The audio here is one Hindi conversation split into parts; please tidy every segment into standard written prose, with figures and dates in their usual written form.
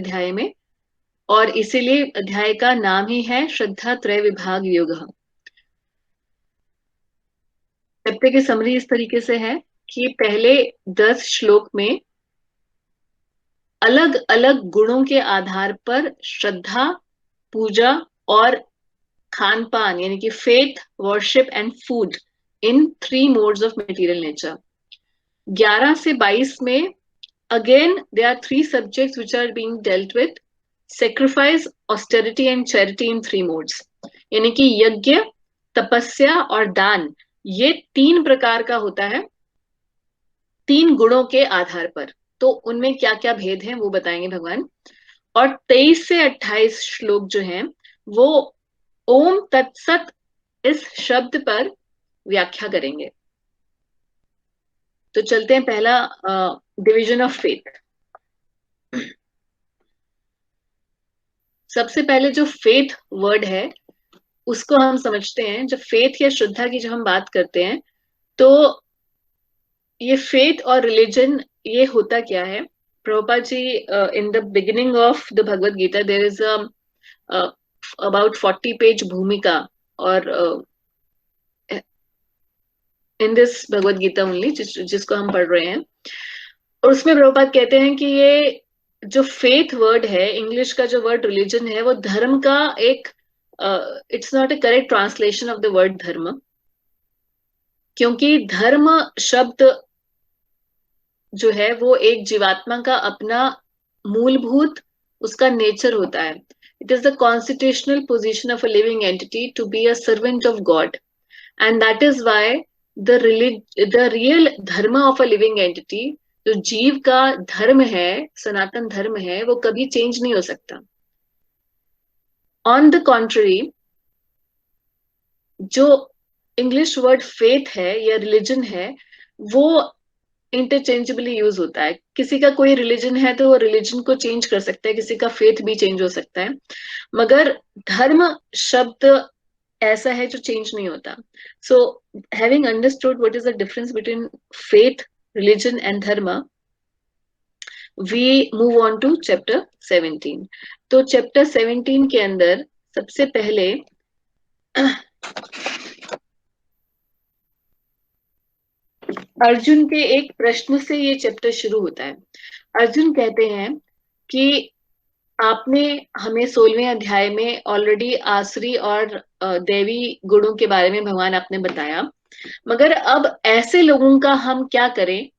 अध्याय में, और इसीलिए अध्याय का नाम ही है श्रद्धा त्रय विभाग योगः। चैप्टर की समरी इस तरीके से है कि पहले 10 श्लोक में अलग अलग गुणों के आधार पर श्रद्धा, पूजा और खान पान यानी कि faith, worship and food in 3 modes of material nature. 11 से 22 में again there are 3 subjects which are being dealt with: sacrifice, austerity and charity in 3 modes। यानी कि यज्ञ, तपस्या और दान, ये 3 प्रकार का होता है 3 गुणों के आधार पर। तो उनमें क्या क्या भेद हैं वो बताएंगे भगवान। और 23 से 28 श्लोक जो हैं वो ओम तत्सत इस शब्द पर व्याख्या करेंगे। तो चलते हैं पहला डिवीजन ऑफ फेथ। सबसे पहले जो फेथ वर्ड है उसको हम समझते हैं। जब फेथ या श्रद्धा की जब हम बात करते हैं तो ये फेथ और रिलीजन ये होता क्या है। Prabhupada ji in the beginning of the Bhagavad Gita there is about 40 page भूमिका, और in this Bhagavad Gita only जिसको हम पढ़ रहे हैं, और उसमें प्रभुपाद कहते हैं कि ये जो फेथ वर्ड है, इंग्लिश का जो वर्ड रिलीजन है, वो धर्म का एक it's not A correct translation of the word धर्म, क्योंकि धर्म शब्द जो है वो एक जीवात्मा का अपना मूलभूत उसका नेचर होता है। It is the constitutional position of a living entity to be a servant of God, and that is why the real dharma of a living entity, जो जीव का धर्म है, सनातन धर्म है, वो कभी चेंज नहीं हो सकता। ऑन द कॉन्ट्ररी, जो इंग्लिश वर्ड फेथ है या रिलीजन है वो इंटरचेंजेबली यूज होता है। किसी का कोई रिलीजन है तो वो रिलीजन को चेंज कर सकता है, किसी का फेथ भी चेंज हो सकता है, मगर धर्म शब्द ऐसा है जो चेंज नहीं होता। So having understood what is the difference between faith, religion and dharma, we move on to chapter 17। तो चैप्टर 17 के अंदर सबसे पहले अर्जुन के एक प्रश्न से ये चैप्टर शुरू होता है। अर्जुन कहते हैं कि आपने हमें 16वें अध्याय में ऑलरेडी आसुरी और देवी गुणों के बारे में भगवान आपने बताया, मगर अब ऐसे लोगों का हम क्या करें,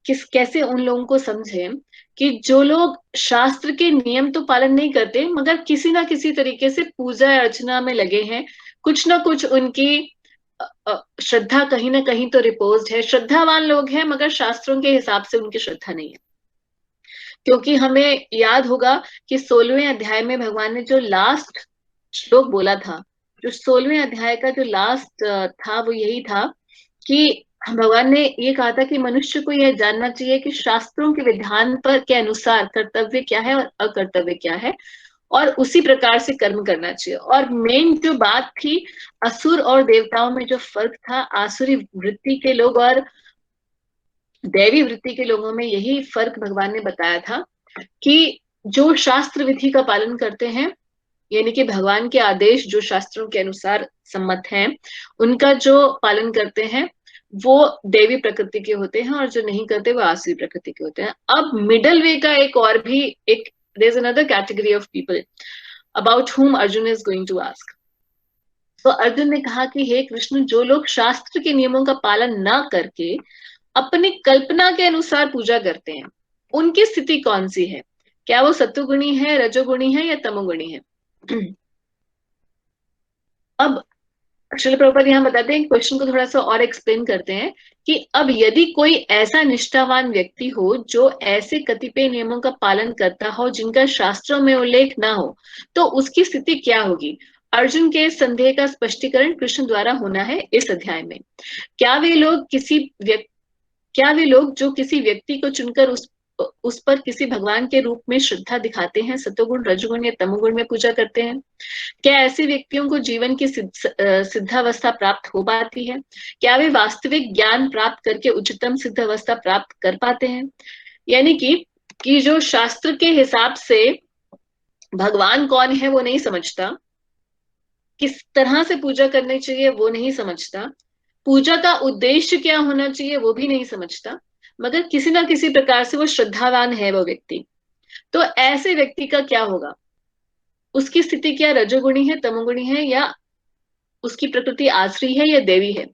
कैसे उन लोगों को समझें कि जो लोग शास्त्र के नियम तो पालन नहीं करते मगर किसी ना किसी तरीके से पूजा अर्चना में लगे हैं, कुछ ना कुछ उनकी श्रद्धा कहीं ना कहीं तो रिपोज्ड है, श्रद्धावान लोग हैं मगर शास्त्रों के हिसाब से उनकी श्रद्धा नहीं है। क्योंकि हमें याद होगा कि 16वें अध्याय में भगवान ने जो लास्ट श्लोक बोला था, जो 16वें अध्याय का जो लास्ट था वो यही था कि भगवान ने ये कहा था कि मनुष्य को यह जानना चाहिए कि शास्त्रों के विधान पर के अनुसार कर्तव्य क्या है और अकर्तव्य क्या है, और उसी प्रकार से कर्म करना चाहिए। और मेन जो बात थी, असुर और देवताओं में जो फर्क था, आसुरी वृत्ति के लोग और दैवी वृत्ति के लोगों में यही फर्क भगवान ने बताया था कि जो शास्त्र विधि का पालन करते हैं, यानी कि भगवान के आदेश जो शास्त्रों के अनुसार सम्मत हैं, उनका जो पालन करते हैं वो देवी प्रकृति के होते हैं, और जो नहीं करते वो आसुरी प्रकृति के होते हैं। अब मिडल वे का एक और भी एक there is another category of people about whom Arjun is going to ask. तो अर्जुन ने कहा कि हे कृष्ण, जो लोग शास्त्र के नियमों का पालन ना करके अपनी कल्पना के अनुसार पूजा करते हैं, उनकी स्थिति कौन सी है? क्या वो सत्वगुणी है, रजोगुणी है या तमोगुणी है? अब श्रील प्रभुपाद यहाँ बताते हैं, क्वेश्चन को थोड़ा सा और एक्सप्लेन करते हैं कि अब यदि कोई ऐसा निष्ठावान व्यक्ति हो जो ऐसे कतिपय नियमों का पालन करता हो जिनका शास्त्रों में उल्लेख ना हो, तो उसकी स्थिति क्या होगी? अर्जुन के संदेह का स्पष्टीकरण कृष्ण द्वारा होना है इस अध्याय में। क्या वे लोग जो किसी व्यक्ति को चुनकर उस पर किसी भगवान के रूप में श्रद्धा दिखाते हैं, सतोगुण, रजोगुण या तमोगुण में पूजा करते हैं, क्या ऐसे व्यक्तियों को जीवन की सिद्धावस्था प्राप्त हो पाती है? क्या वे वास्तविक ज्ञान प्राप्त करके उच्चतम सिद्धावस्था प्राप्त कर पाते हैं? यानी कि कि जो शास्त्र के हिसाब से भगवान कौन है वो नहीं समझता, किस तरह से पूजा करनी चाहिए वो नहीं समझता, पूजा का उद्देश्य क्या होना चाहिए वो भी नहीं समझता, मगर किसी ना किसी प्रकार से वो श्रद्धावान है वो व्यक्ति, तो ऐसे व्यक्ति का क्या होगा? उसकी स्थिति क्या रजोगुणी है, तमोगुणी है, या उसकी प्रकृति आसुरी है या देवी है?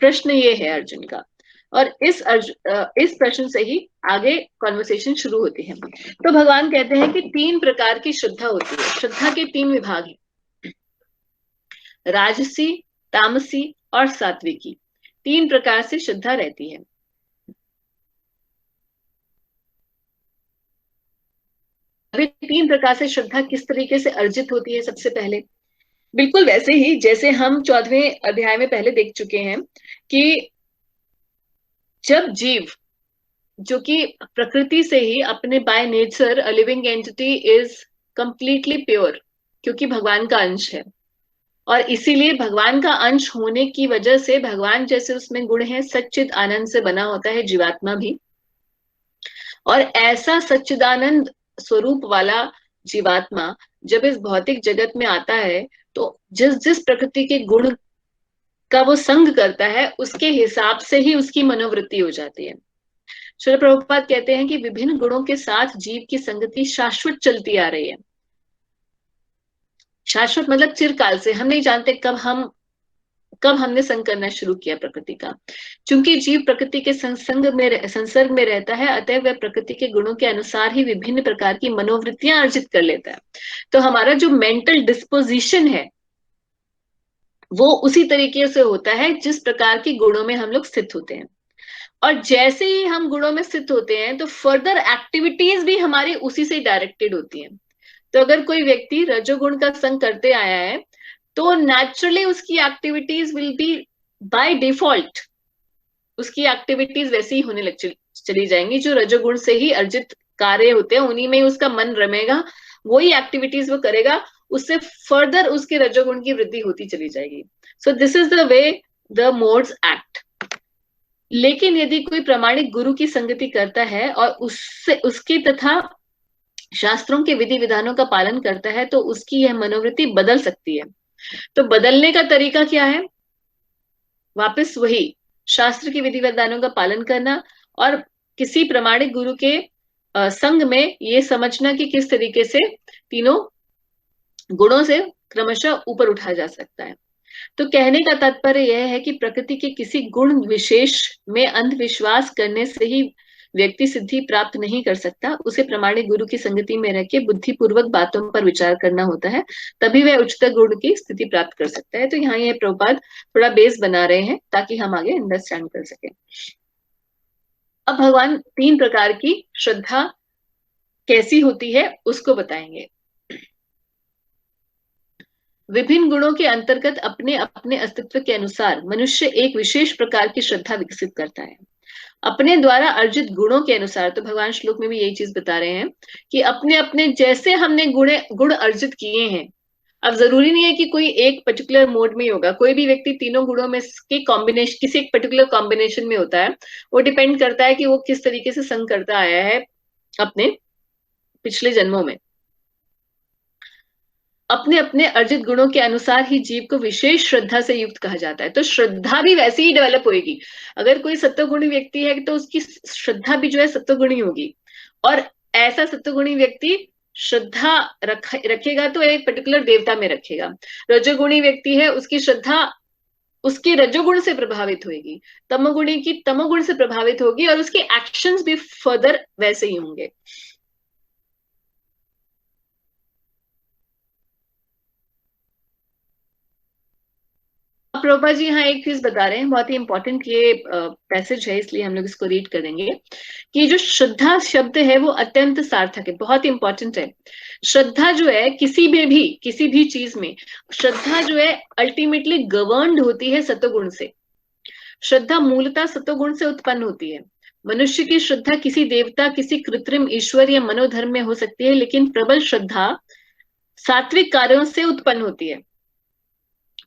प्रश्न ये है अर्जुन का। और इस प्रश्न से ही आगे कॉन्वर्सेशन शुरू होती है। तो भगवान कहते हैं कि 3 प्रकार की श्रद्धा होती है। श्रद्धा के 3 विभाग हैं, राजसी, तामसी और सात्विकी। 3 प्रकार से श्रद्धा रहती है। अभी 3 प्रकार से श्रद्धा किस तरीके से अर्जित होती है? सबसे पहले बिल्कुल वैसे ही जैसे हम 14वें अध्याय में पहले देख चुके हैं कि जब जीव, जो कि प्रकृति से ही अपने by nature a living entity, is completely pure, क्योंकि भगवान का अंश है, और इसीलिए भगवान का अंश होने की वजह से भगवान जैसे उसमें गुण है, सच्चिद आनंद से बना होता है जीवात्मा भी। और ऐसा सच्चिदानंद स्वरूप वाला जीवात्मा जब इस भौतिक जगत में आता है, तो जिस जिस प्रकृति के गुण का वो संग करता है, उसके हिसाब से ही उसकी मनोवृत्ति हो जाती है। श्रील प्रभुपाद कहते हैं कि विभिन्न गुणों के साथ जीव की संगति शाश्वत चलती आ रही है। शाश्वत मतलब चिरकाल से, हम नहीं जानते कब हमने संग करना शुरू किया प्रकृति का। चूंकि जीव प्रकृति के संसर्ग में रहता है, अतः वह प्रकृति के गुणों के अनुसार ही विभिन्न प्रकार की मनोवृत्तियां अर्जित कर लेता है। तो हमारा जो मेंटल डिस्पोजिशन है वो उसी तरीके से होता है जिस प्रकार के गुणों में हम लोग स्थित होते हैं। और जैसे ही हम गुणों में स्थित होते हैं तो फर्दर एक्टिविटीज भी हमारी उसी से डायरेक्टेड होती हैं। तो अगर कोई व्यक्ति रजोगुण का संग करते आया है, तो नेचुरली उसकी activities will be by default, उसकी एक्टिविटीज वैसी ही होने लग चली जाएंगी। जो रजोगुण से ही अर्जित कार्य होते हैं उन्हीं में ही उसका मन रमेगा, वही एक्टिविटीज वो करेगा, उससे फर्दर उसके रजोगुण की वृद्धि होती चली जाएगी। So this is the way the modes act. लेकिन यदि कोई प्रामाणिक गुरु की संगति करता है और उससे उसके तथा शास्त्रों के विधि विधानों का पालन करता है, तो उसकी यह मनोवृत्ति बदल सकती है। तो बदलने का तरीका क्या है? वापस वही शास्त्र की विधि विधानों का पालन करना और किसी प्रामाणिक गुरु के संग में ये समझना कि किस तरीके से तीनों गुणों से क्रमशः ऊपर उठा जा सकता है। तो कहने का तात्पर्य यह है कि प्रकृति के किसी गुण विशेष में अंधविश्वास करने से ही व्यक्ति सिद्धि प्राप्त नहीं कर सकता। उसे प्रामाणिक गुरु की संगति में रह के बुद्धिपूर्वक बातों पर विचार करना होता है, तभी वह उच्चतर गुण की स्थिति प्राप्त कर सकता है। तो यहाँ ये प्रभुपाद थोड़ा बेस बना रहे हैं ताकि हम आगे अंडरस्टैंड कर सके। अब भगवान 3 प्रकार की श्रद्धा कैसी होती है उसको बताएंगे। विभिन्न गुणों के अंतर्गत अपने अपने अस्तित्व के अनुसार मनुष्य एक विशेष प्रकार की श्रद्धा विकसित करता है। अपने द्वारा अर्जित गुणों के अनुसार, तो भगवान श्लोक में भी यही चीज बता रहे हैं कि अपने अपने जैसे हमने गुण अर्जित किए हैं। अब जरूरी नहीं है कि कोई एक पर्टिकुलर मोड में ही होगा, कोई भी व्यक्ति तीनों गुणों में के कॉम्बिनेशन, किसी एक पर्टिकुलर कॉम्बिनेशन में होता है। वो डिपेंड करता है कि वो किस तरीके से संग करता आया है अपने पिछले जन्मों में। अपने अपने अर्जित गुणों के अनुसार ही जीव को विशेष श्रद्धा से युक्त कहा जाता है। तो श्रद्धा भी वैसे ही डेवलप होगी। अगर कोई सत्वगुणी व्यक्ति है तो उसकी श्रद्धा भी जो है सत्वगुणी होगी, और ऐसा सत्वगुणी व्यक्ति श्रद्धा रखेगा तो एक पर्टिकुलर देवता में रखेगा। रजोगुणी व्यक्ति है, उसकी श्रद्धा उसके रजोगुण से प्रभावित होगी, तमोगुणी की तमोगुण से प्रभावित होगी, और उसके एक्शंस भी फर्दर वैसे ही होंगे। प्रभुपा जी यहाँ एक चीज बता रहे हैं, बहुत ही इंपॉर्टेंट ये पैसेज है, इसलिए हम लोग इसको रीड करेंगे कि जो श्रद्धा शब्द है वो अत्यंत सार्थक है, बहुत ही इंपॉर्टेंट है। श्रद्धा जो है किसी भी चीज में श्रद्धा जो है अल्टीमेटली गवर्न्ड होती है सत्वगुण से। श्रद्धा मूलतः सत्वगुण से उत्पन्न होती है। मनुष्य की श्रद्धा किसी देवता, किसी कृत्रिम ईश्वर या मनोधर्म में हो सकती है, लेकिन प्रबल श्रद्धा सात्विक कार्यों से उत्पन्न होती है।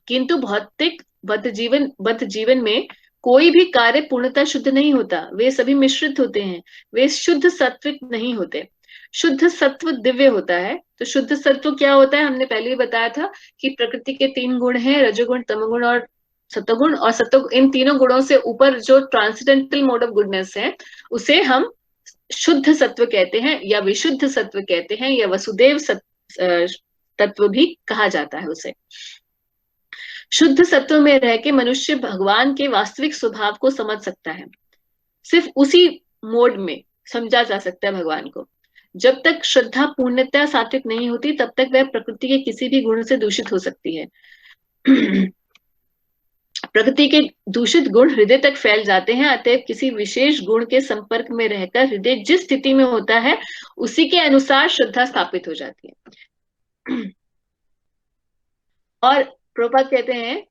किंतु भौतिक बद्ध जीवन में कोई भी कार्य पूर्णतः शुद्ध नहीं होता, वे सभी मिश्रित होते हैं, वे शुद्ध सत्विक नहीं होते। शुद्ध सत्व दिव्य होता है। तो शुद्ध सत्व क्या होता है, हमने पहले ही बताया था कि प्रकृति के 3 गुण हैं, रजोगुण, तमोगुण और सतोगुण। और सतो इन तीनों गुणों से ऊपर जो ट्रांसेंडेंटल मोड ऑफ गुडनेस है, उसे हम शुद्ध सत्व कहते हैं, या विशुद्ध सत्व कहते हैं, या वसुदेव तत्व भी कहा जाता है उसे। शुद्ध सत्व में रह के मनुष्य भगवान के वास्तविक स्वभाव को समझ सकता है। सिर्फ उसी मोड में समझा जा सकता है भगवान को। जब तक श्रद्धा पूर्णतः सात्विक नहीं होती, तब तक वह प्रकृति के किसी भी गुण से दूषित हो सकती है। प्रकृति के दूषित गुण हृदय तक फैल जाते हैं, अतएव किसी विशेष गुण के संपर्क में रहकर हृदय जिस स्थिति में होता है, उसी के अनुसार श्रद्धा स्थापित हो जाती है। और प्रभुपाद कहते हैं,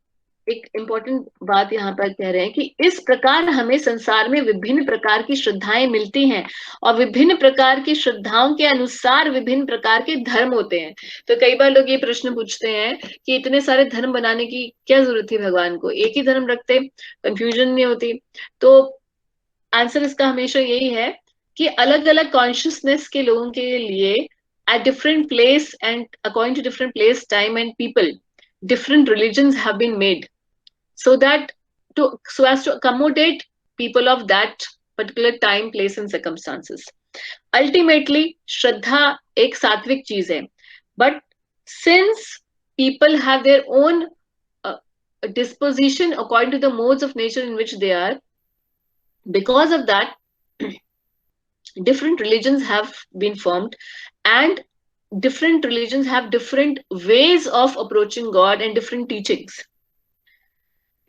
एक इंपॉर्टेंट बात यहाँ पर कह रहे हैं कि इस प्रकार हमें संसार में विभिन्न प्रकार की श्रद्धाएं मिलती हैं, और विभिन्न प्रकार की श्रद्धाओं के अनुसार विभिन्न प्रकार के धर्म होते हैं। तो कई बार लोग ये प्रश्न पूछते हैं कि इतने सारे धर्म बनाने की क्या जरूरत थी भगवान को, एक ही धर्म रखते, कंफ्यूजन नहीं होती। तो आंसर इसका हमेशा यही है कि अलग अलग कॉन्शियसनेस के लोगों के लिए at different place and according to different place, time and people, different religions have been made so that so as to accommodate people of that particular time, place and circumstances. Ultimately श्रद्धा एक सात्विक चीज है, but since people have their own disposition according to the modes of nature in which they are, because of that different religions have been formed, and different religions have different ways of approaching God and different teachings.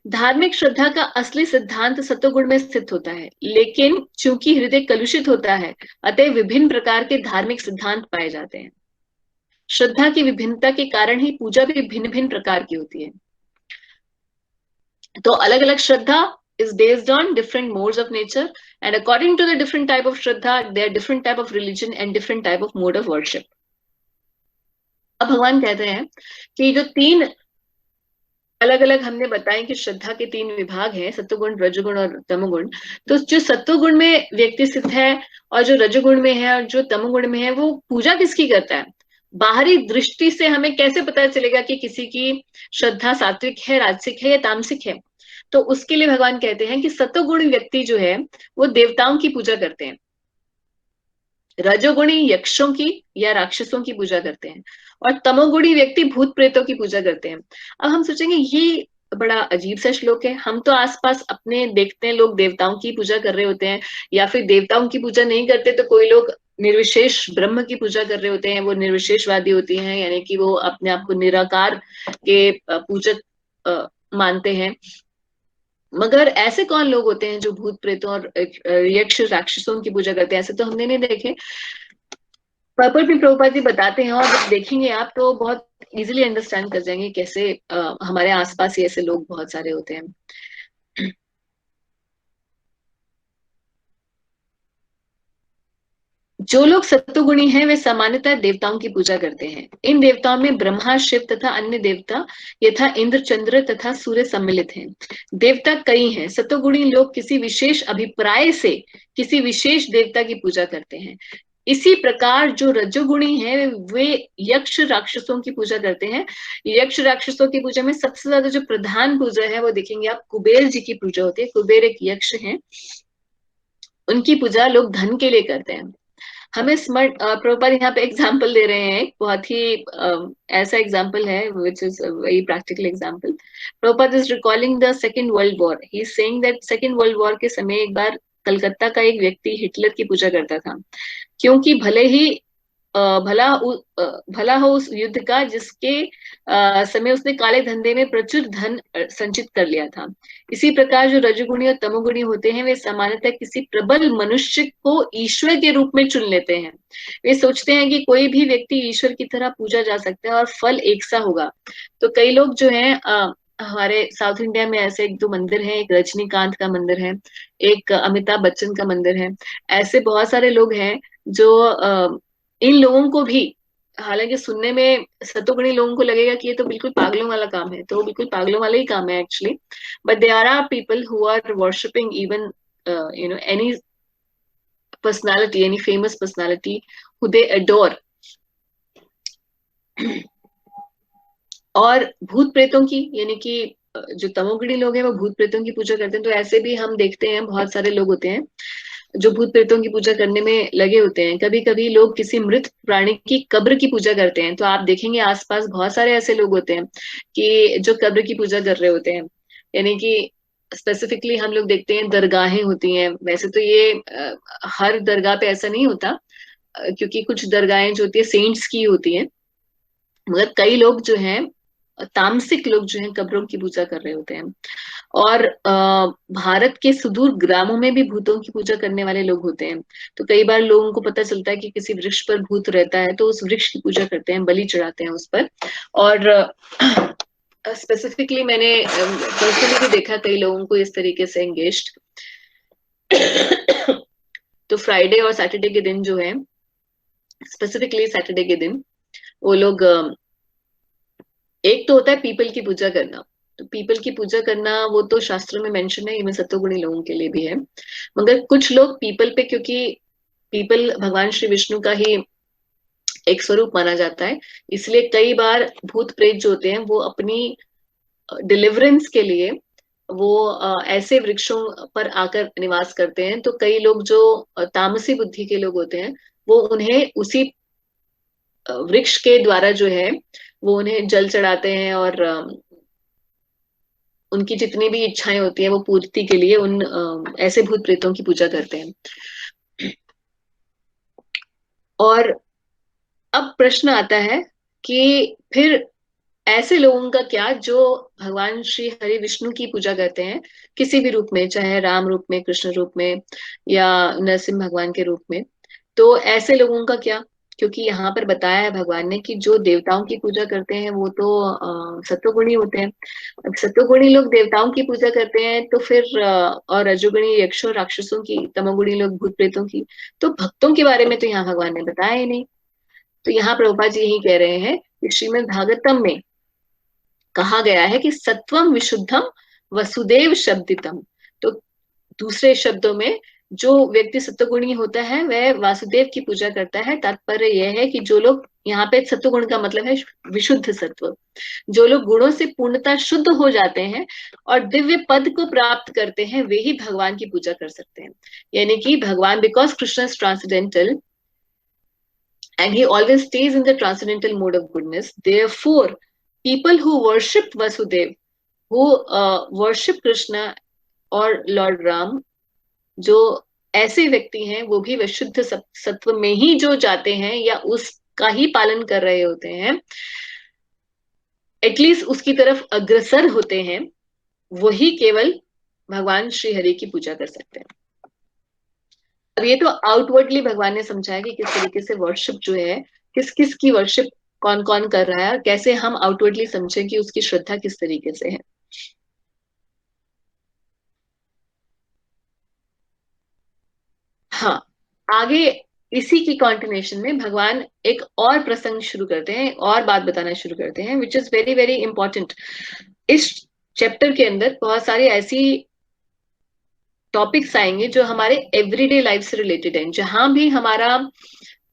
धार्मिक श्रद्धा का असली सिद्धांत सत्वगुण में स्थित होता है, लेकिन चूंकि हृदय कलुषित होता है, अतः विभिन्न प्रकार के धार्मिक सिद्धांत पाए जाते हैं। श्रद्धा की विभिन्नता के कारण ही पूजा भी भिन्न भिन्न प्रकार की होती है। तो अलग अलग श्रद्धा is based on different modes of nature, and according to the different type of shraddha, there are different type of religion and different type of mode of worship. अब भगवान कहते हैं कि जो 3 अलग अलग हमने बताए कि श्रद्धा के 3 विभाग हैं, सत्वगुण, रजोगुण और तमोगुण। तो जो सत्वगुण में व्यक्ति स्थित है और जो रजोगुण में है और जो तमोगुण में है, वो पूजा किसकी करता है? बाहरी दृष्टि से हमें कैसे पता चलेगा कि किसी की श्रद्धा सात्विक है, राजसिक है या तामसिक है? तो उसके लिए भगवान कहते हैं कि सत्वगुणी व्यक्ति जो है वो देवताओं की पूजा करते हैं, रजोगुणी यक्षों की या राक्षसों की पूजा करते हैं, और तमोगुणी व्यक्ति भूत प्रेतों की पूजा करते हैं। अब हम सोचेंगे ये बड़ा अजीब सा श्लोक है, हम तो आसपास अपने देखते हैं लोग देवताओं की पूजा कर रहे होते हैं, या फिर देवताओं की पूजा नहीं करते तो कोई लोग निर्विशेष ब्रह्म की पूजा कर रहे होते हैं, वो निर्विशेषवादी होती हैं, यानी कि वो अपने आप को निराकार के पूजक मानते हैं। मगर ऐसे कौन लोग होते हैं जो भूत प्रेतों और यक्ष राक्षसों की पूजा करते हैं? ऐसे तो हमने नहीं देखे। पर्पल भी प्रभुपाद जी बताते हैं, और जब देखेंगे आप तो बहुत इजीली अंडरस्टैंड कर जाएंगे कैसे हमारे आसपास ही ऐसे लोग बहुत सारे होते हैं। जो लोग सत्वगुणी हैं वे सामान्यतः देवताओं की पूजा करते हैं। इन देवताओं में ब्रह्मा, शिव तथा अन्य देवता यथा इंद्र, चंद्र तथा सूर्य सम्मिलित हैं। देवता कई हैं। सत्वगुणी लोग किसी विशेष अभिप्राय से किसी विशेष देवता की पूजा करते हैं। इसी प्रकार जो रजोगुणी हैं वे यक्ष राक्षसों की पूजा करते हैं। यक्ष राक्षसों की पूजा में सबसे ज्यादा जो प्रधान पूजा है वो देखेंगे आप कुबेर जी की पूजा होती है। कुबेर एक यक्ष हैं, उनकी पूजा लोग धन के लिए करते हैं। हमें स्मार्ट प्रभुपाद यहाँ पे एग्जाम्पल दे रहे हैं, बहुत ही ऐसा एग्जाम्पल है which is very practical example. Prabhupada is recalling the second world war. He is saying that second world war के समय एक बार कलकत्ता का एक व्यक्ति हिटलर की पूजा करता था, क्योंकि भले ही भला हो उस युद्ध का जिसके समय उसने काले धंधे में प्रचुर धन संचित कर लिया था। इसी प्रकार जो रजोगुणी और तमोगुणी होते हैं वे सामान्यतः किसी प्रबल मनुष्य को ईश्वर के रूप में चुन लेते हैं। वे सोचते हैं कि कोई भी व्यक्ति ईश्वर की तरह पूजा जा सकता है और फल एक सा होगा। तो कई लोग जो हैं हमारे साउथ इंडिया में ऐसे 1-2 मंदिर हैं। एक रजनीकांत का मंदिर है, एक अमिताभ बच्चन का मंदिर है। ऐसे बहुत सारे लोग हैं जो इन लोगों को भी हालांकि सुनने में सतोगुणी लोगों को लगेगा कि ये तो बिल्कुल पागलों वाला काम है, तो वो बिल्कुल पागलों वाला ही काम है actually. But there are people who are worshipping even any personality, any famous personality who they adore. और भूत प्रेतों की, यानी कि जो तमोगुणी लोग हैं वो भूत प्रेतों की पूजा करते हैं, तो ऐसे भी हम देखते हैं बहुत सारे लोग होते हैं जो भूत प्रेतों की पूजा करने में लगे होते हैं। कभी कभी लोग किसी मृत प्राणी की कब्र की पूजा करते हैं, तो आप देखेंगे आसपास बहुत सारे ऐसे लोग होते हैं कि जो कब्र की पूजा कर रहे होते हैं। यानी कि स्पेसिफिकली हम लोग देखते हैं दरगाहें होती हैं, वैसे तो ये हर दरगाह पे ऐसा नहीं होता, क्योंकि कुछ दरगाहें जो होती है सेंट्स की होती हैं, मगर कई लोग जो हैं तामसिक लोग जो हैं कब्रों की पूजा कर रहे होते हैं। और भारत के सुदूर ग्रामों में भी भूतों की पूजा करने वाले लोग होते हैं। तो कई बार लोगों को पता चलता है कि किसी वृक्ष पर भूत रहता है, तो उस वृक्ष की पूजा करते हैं, बलि चढ़ाते हैं उस पर। और स्पेसिफिकली मैंने पर्सनली भी देखा कई लोगों को इस तरीके से एंगेज्ड। तो फ्राइडे और सैटरडे के दिन जो है, स्पेसिफिकली सैटरडे के दिन वो लोग एक तो होता है पीपल की पूजा करना। तो पीपल की पूजा करना वो तो शास्त्रों में मेंशन है, इवन सत्वगुणी लोगों के लिए भी है। मगर कुछ लोग पीपल पे, क्योंकि पीपल भगवान श्री विष्णु का ही एक स्वरूप माना जाता है, इसलिए कई बार भूत प्रेत जो होते हैं वो अपनी डिलीवरेंस के लिए वो ऐसे वृक्षों पर आकर निवास करते हैं। तो कई लोग जो तामसी बुद्धि के लोग होते हैं वो उन्हें उसी वृक्ष के द्वारा जो है वो उन्हें जल चढ़ाते हैं, और उनकी जितनी भी इच्छाएं होती हैं वो पूर्ति के लिए उन ऐसे भूत प्रेतों की पूजा करते हैं। और अब प्रश्न आता है कि फिर ऐसे लोगों का क्या जो भगवान श्री हरि विष्णु की पूजा करते हैं किसी भी रूप में, चाहे राम रूप में, कृष्ण रूप में, या नरसिंह भगवान के रूप में। तो ऐसे लोगों का क्या? क्योंकि यहाँ पर बताया है भगवान ने कि जो देवताओं की पूजा करते हैं वो तो सत्वगुणी होते हैं। अब सत्वगुणी लोग देवताओं की पूजा करते हैं, तो फिर और रजोगुणी यक्षों राक्षसों की, तमोगुणी लोग भूत प्रेतों की, तो भक्तों के बारे में तो यहाँ भगवान ने बताया ही नहीं। तो यहाँ प्रभुपाद जी यही कह रहे हैं कि श्रीमद् भागवतम में कहा गया है कि सत्वम विशुद्धम वसुदेव शब्दितम। तो दूसरे शब्दों में जो व्यक्ति सत्वगुणी होता है वह वासुदेव की पूजा करता है। तात्पर्य यह है कि जो लोग, यहाँ पे सत्वगुण का मतलब है विशुद्ध सत्व, जो लोग गुणों से पूर्णतः शुद्ध हो जाते हैं और दिव्य पद को प्राप्त करते हैं, वे ही भगवान की पूजा कर सकते हैं। यानी कि भगवान, because Krishna is transcendental and he always stays in the transcendental mode of goodness. Therefore, people who worship Vasudev, who worship Krishna और लॉर्ड राम, जो ऐसे व्यक्ति हैं वो भी विशुद्ध सत्व में ही जो जाते हैं या उसका ही पालन कर रहे होते हैं, एटलीस्ट उसकी तरफ अग्रसर होते हैं, वही केवल भगवान श्री हरि की पूजा कर सकते हैं। अब ये तो आउटवर्डली भगवान ने समझाया कि किस तरीके से वर्शिप जो है, किस किस की वर्शिप कौन कौन कर रहा है, और कैसे हम आउटवर्डली समझें कि उसकी श्रद्धा किस तरीके से है। हाँ, आगे इसी की कॉन्टिन्यूशन में भगवान एक और प्रसंग शुरू करते हैं, और बात बताना शुरू करते हैं, which is very very important. इस चैप्टर के अंदर बहुत सारी ऐसी टॉपिक्स आएंगे जो हमारे एवरीडे लाइफ से रिलेटेड हैं, जहां भी हमारा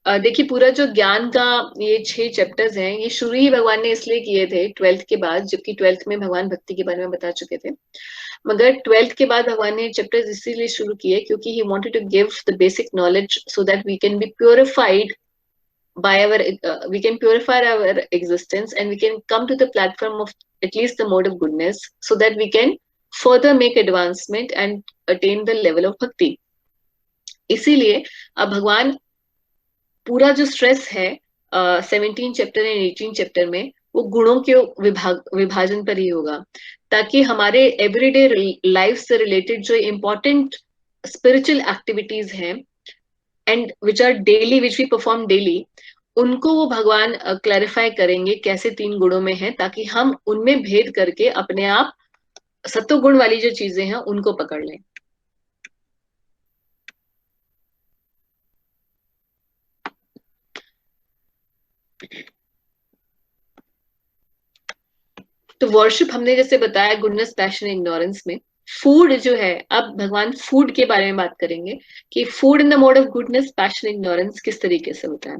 देखिए पूरा जो ज्ञान का ये 6 चैप्टर्स हैं, ये शुरू ही भगवान ने इसलिए किए थे 12th के बाद, जबकि 12th में भगवान भक्ति के बारे में बता चुके थे। मगर 12th के बाद भगवान ने चैप्टर्स इसीलिए शुरू किए क्योंकि he wanted to give the basic knowledge so that we can be purified by our we can purify our existence and we can come to the platform of at least the mode of goodness, so that we can further make advancement and attain the level of bhakti. इसीलिए अब भगवान पूरा जो स्ट्रेस है 17 चैप्टर एंड 18 चैप्टर में, वो गुणों के विभाजन पर ही होगा, ताकि हमारे एवरीडे लाइफ से रिलेटेड जो इम्पोर्टेंट स्पिरिचुअल एक्टिविटीज हैं and which are daily, which we perform daily, उनको वो भगवान क्लैरिफाई करेंगे कैसे 3 गुणों में है, ताकि हम उनमें भेद करके अपने आप सत्व गुण वाली जो चीजें हैं उनको पकड़ लें। तो वर्शिप हमने जैसे बताया गुडनेस पैशन इग्नोरेंस में, फूड जो है, अब भगवान फूड के बारे में बात करेंगे कि food in the mode of goodness passion ignorance किस तरीके से होता है।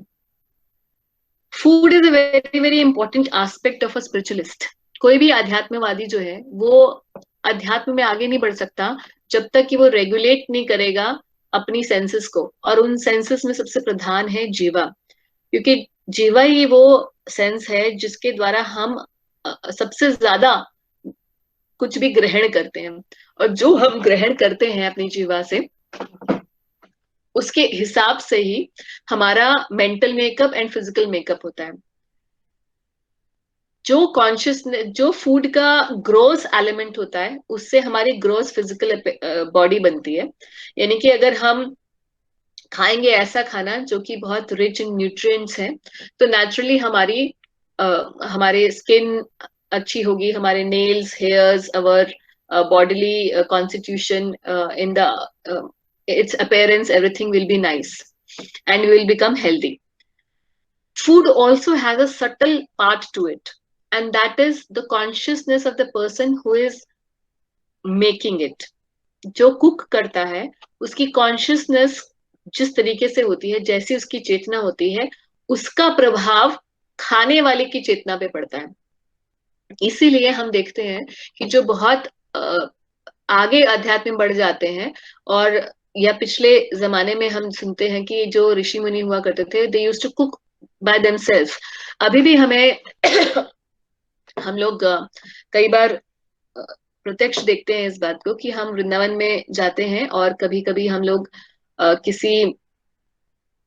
Food is a very very important aspect of a spiritualist. कोई भी अध्यात्मवादी जो है वो अध्यात्म में आगे नहीं बढ़ सकता जब तक कि वो रेगुलेट नहीं करेगा अपनी सेंसेस को, और उन सेंसेस में सबसे प्रधान है जीवा। क्योंकि जीवा ही वो सेंस है जिसके द्वारा हम सबसे ज्यादा कुछ भी ग्रहण करते हैं, और जो हम ग्रहण करते हैं अपनी जीवा से उसके हिसाब से ही हमारा mental makeup and physical makeup होता है। जो कॉन्शियसनेस, जो फूड का ग्रोस एलिमेंट होता है उससे हमारी ग्रोस फिजिकल बॉडी बनती है। यानी कि अगर हम खाएंगे ऐसा खाना जो कि बहुत रिच इन न्यूट्रिएंट्स है, तो नेचुरली हमारे स्किन अच्छी होगी, हमारे nails, hairs, our bodily constitution, in the its appearance, everything will be nice and you will become healthy. Food also has a subtle part to it, and that is the consciousness of the person who is making it. जो कुक करता है उसकी कॉन्शियसनेस जिस तरीके से होती है, जैसी उसकी चेतना होती है, उसका प्रभाव खाने वाले की चेतना पे पड़ता है। इसीलिए हम देखते हैं कि जो बहुत आगे अध्यात्म में बढ़ जाते हैं, और या पिछले जमाने में हम सुनते हैं कि जो ऋषि मुनि हुआ करते थे, they used to cook by themselves. अभी भी हमें हम लोग कई बार प्रत्यक्ष देखते हैं इस बात को कि हम वृंदावन में जाते हैं और कभी कभी हम लोग किसी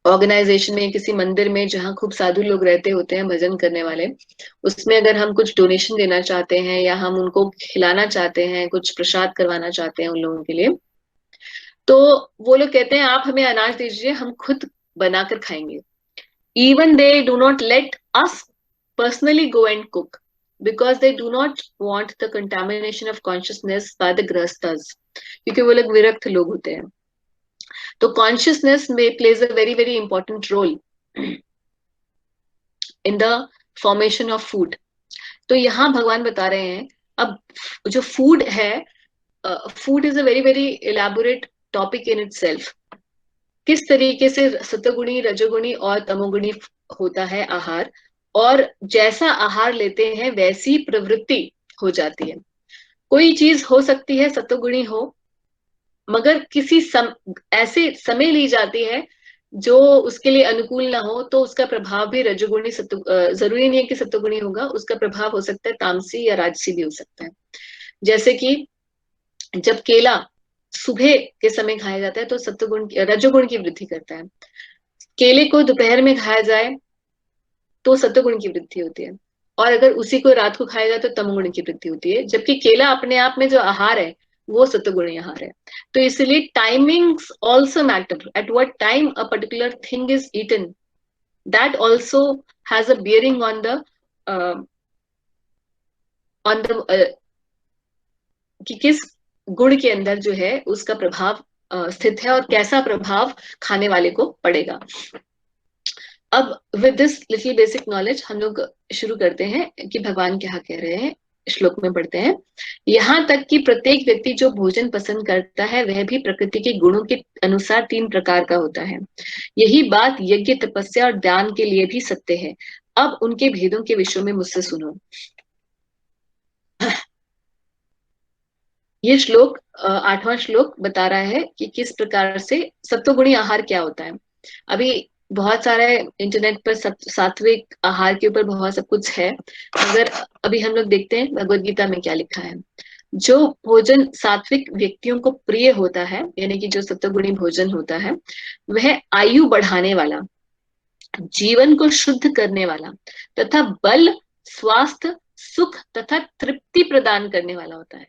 ऑर्गेनाइजेशन में, किसी मंदिर में जहाँ खूब साधु लोग रहते होते हैं भजन करने वाले, उसमें अगर हम कुछ डोनेशन देना चाहते हैं या हम उनको खिलाना चाहते हैं, कुछ प्रसाद करवाना चाहते हैं उन लोगों के लिए, तो वो लोग कहते हैं आप हमें अनाज दीजिए, हम खुद बनाकर खाएंगे। Even they do not let us personally go and cook because they do not want the contamination of consciousness by the grihasthas, क्योंकि वो लोग विरक्त लोग होते हैं। तो कॉन्शियसनेस में plays a very very important role in the formation of food. तो यहाँ भगवान बता रहे हैं, अब जो फूड है, food is a very very elaborate topic in itself. किस तरीके से सतोगुणी, रजोगुणी और तमोगुणी होता है आहार, और जैसा आहार लेते हैं वैसी प्रवृत्ति हो जाती है। कोई चीज हो सकती है सतोगुणी हो, मगर ऐसे समय ली जाती है जो उसके लिए अनुकूल ना हो, तो उसका प्रभाव भी रजोगुणी जरूरी नहीं है कि सत्वगुणी होगा, उसका प्रभाव हो सकता है तामसी या राजसी भी हो सकता है। जैसे कि जब केला सुबह के समय खाया जाता है तो सत्वगुण, रजोगुण की वृद्धि करता है। केले को दोपहर में खाया जाए तो सत्वगुण की वृद्धि होती है, और अगर उसी को रात को खाया जाए तो तमोगुण की वृद्धि होती है। जबकि केला अपने आप में जो आहार है वो सत्वगुणी आहार है। तो इसलिए timings also matter, at what time a particular thing is eaten, that also has a bearing on the कि किस गुण के अंदर जो है उसका प्रभाव स्थित है और कैसा प्रभाव खाने वाले को पड़ेगा। अब with this little basic knowledge हम लोग शुरू करते हैं कि भगवान क्या कह रहे हैं। श्लोक में पढ़ते हैं, यहाँ तक कि प्रत्येक व्यक्ति जो भोजन पसंद करता है वह भी प्रकृति के गुणों के अनुसार 3 प्रकार का होता है। यही बात यज्ञ, तपस्या और दान के लिए भी सत्य है। अब उनके भेदों के विषयों में मुझसे सुनो। ये श्लोक 8वां श्लोक बता रहा है कि किस प्रकार से सत्वगुणी आहार क्या होता है। अभी बहुत सारे इंटरनेट पर सात्विक आहार के ऊपर बहुत सब कुछ है, मगर अभी हम लोग देखते हैं भगवत गीता में क्या लिखा है। जो भोजन सात्विक व्यक्तियों को प्रिय होता है, यानी कि जो सत्वगुणी भोजन होता है, वह आयु बढ़ाने वाला, जीवन को शुद्ध करने वाला तथा बल, स्वास्थ्य, सुख तथा तृप्ति प्रदान करने वाला होता है।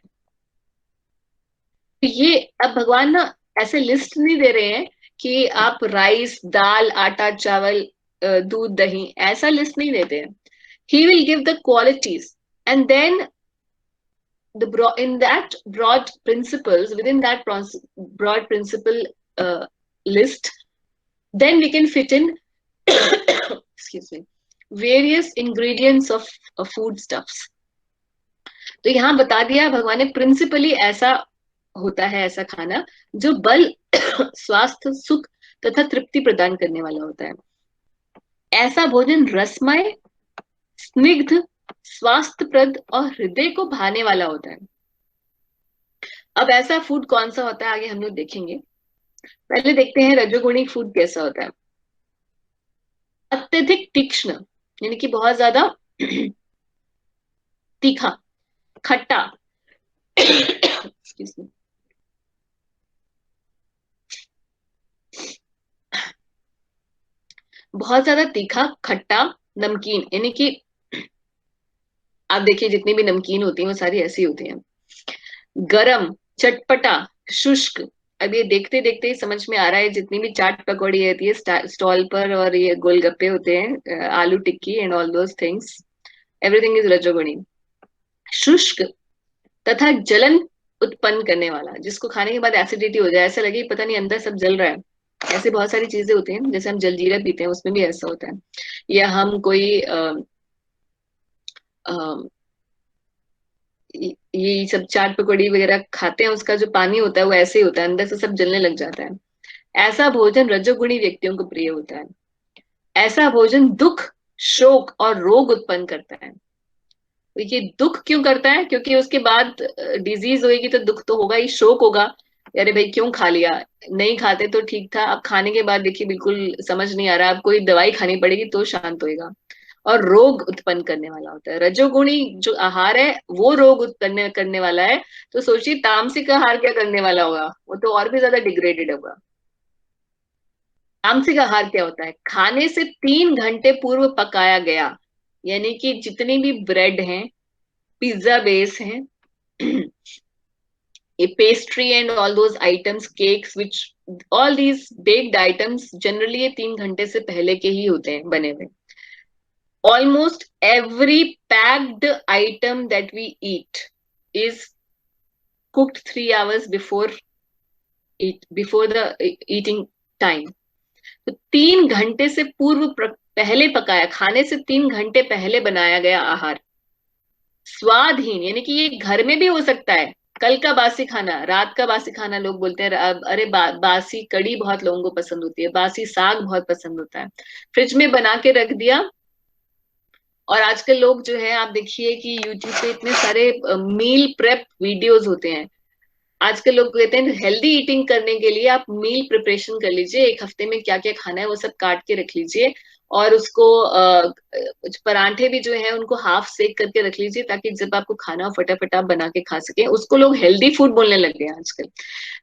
तो ये अब भगवान ना ऐसे लिस्ट नहीं दे रहे हैं कि आप राइस, दाल, आटा, चावल, दूध, दही, ऐसा लिस्ट नहीं देते हैं। He will give the qualities and then in that broad principles, within that broad principle list, then we can fit in excuse me, various ingredients of food stuffs. तो यहाँ बता दिया भगवान ने, प्रिंसिपली ऐसा होता है ऐसा खाना जो बल स्वास्थ्य सुख तथा तृप्ति प्रदान करने वाला होता है। ऐसा भोजन रसमय, स्निग्ध, स्वास्थ्यप्रद और हृदय को भाने वाला होता है। अब ऐसा फूड कौन सा होता है आगे हम लोग देखेंगे। पहले देखते हैं रजोगुणी फूड कैसा होता है। अत्यधिक तीक्ष्ण, यानी कि बहुत ज्यादा तीखा, खट्टा excuse me, बहुत ज्यादा तीखा, खट्टा, नमकीन, यानी कि आप देखिए जितनी भी नमकीन होती हैं वो सारी ऐसी होती हैं। गरम, चटपटा, शुष्क। अब ये देखते देखते ही समझ में आ रहा है, जितनी भी चाट पकौड़ी रहती है स्टॉल पर और ये गोलगप्पे होते हैं, aloo tikki and all those things, everything is रजोगुणी। शुष्क तथा जलन उत्पन्न करने वाला, जिसको खाने के बाद एसिडिटी हो जाए, ऐसा लगे पता नहीं अंदर सब जल रहा है। ऐसे बहुत सारी चीजें होती हैं, जैसे हम जलजीरा पीते हैं उसमें भी ऐसा होता है। या हम कोई अ, ये सब चाट पकौड़ी वगैरह खाते हैं, उसका जो पानी होता है वो ऐसे ही होता है, अंदर से सब जलने लग जाता है। ऐसा भोजन रजोगुणी व्यक्तियों को प्रिय होता है। ऐसा भोजन दुख, शोक और रोग उत्पन्न करता है। देखिए दुख क्यों करता है, क्योंकि उसके बाद डिजीज होगी तो दुख तो होगा ही, शोक होगा, अरे भाई क्यों खा लिया, नहीं खाते तो ठीक था, अब खाने के बाद देखिए बिल्कुल समझ नहीं आ रहा, अब कोई दवाई खानी पड़ेगी तो शांत होएगा। और रोग उत्पन्न करने वाला होता है। रजोगुणी जो आहार है वो रोग उत्पन्न करने वाला है। तो सोचिए तामसिक आहार क्या करने वाला होगा, वो तो और भी ज्यादा डिग्रेडेड होगा। तामसिक आहार क्या होता है, खाने से 3 घंटे पूर्व पकाया गया, यानी कि जितनी भी ब्रेड हैं, पिज्जा बेस हैं, ये pastry and all those items, cakes which, all these baked items generally ये 3 घंटे से पहले के ही होते हैं बने हुए। Almost every packed item that we eat is cooked 3 hours before the eating time. तो 3 घंटे से पूर्व पहले पकाया, खाने से 3 घंटे पहले बनाया गया आहार स्वादहीन, यानी कि ये घर में भी हो सकता है। कल का बासी खाना, रात का बासी खाना, लोग बोलते हैं अरे बासी कड़ी बहुत लोगों को पसंद होती है, बासी साग बहुत पसंद होता है, फ्रिज में बना के रख दिया। और आजकल लोग जो है आप देखिए कि यूट्यूब पे इतने सारे मील प्रेप वीडियोस होते हैं। आजकल लोग कहते हैं हेल्दी ईटिंग करने के लिए आप मील प्रिपरेशन कर लीजिए, एक हफ्ते में क्या क्या खाना है वो सब काट के रख लीजिए, और उसको परांठे भी जो है उनको हाफ सेक करके रख लीजिए, ताकि जब आपको खाना हो फटाफट आप बना के खा सके। उसको लोग हेल्दी फूड बोलने लग गए हैं आजकल,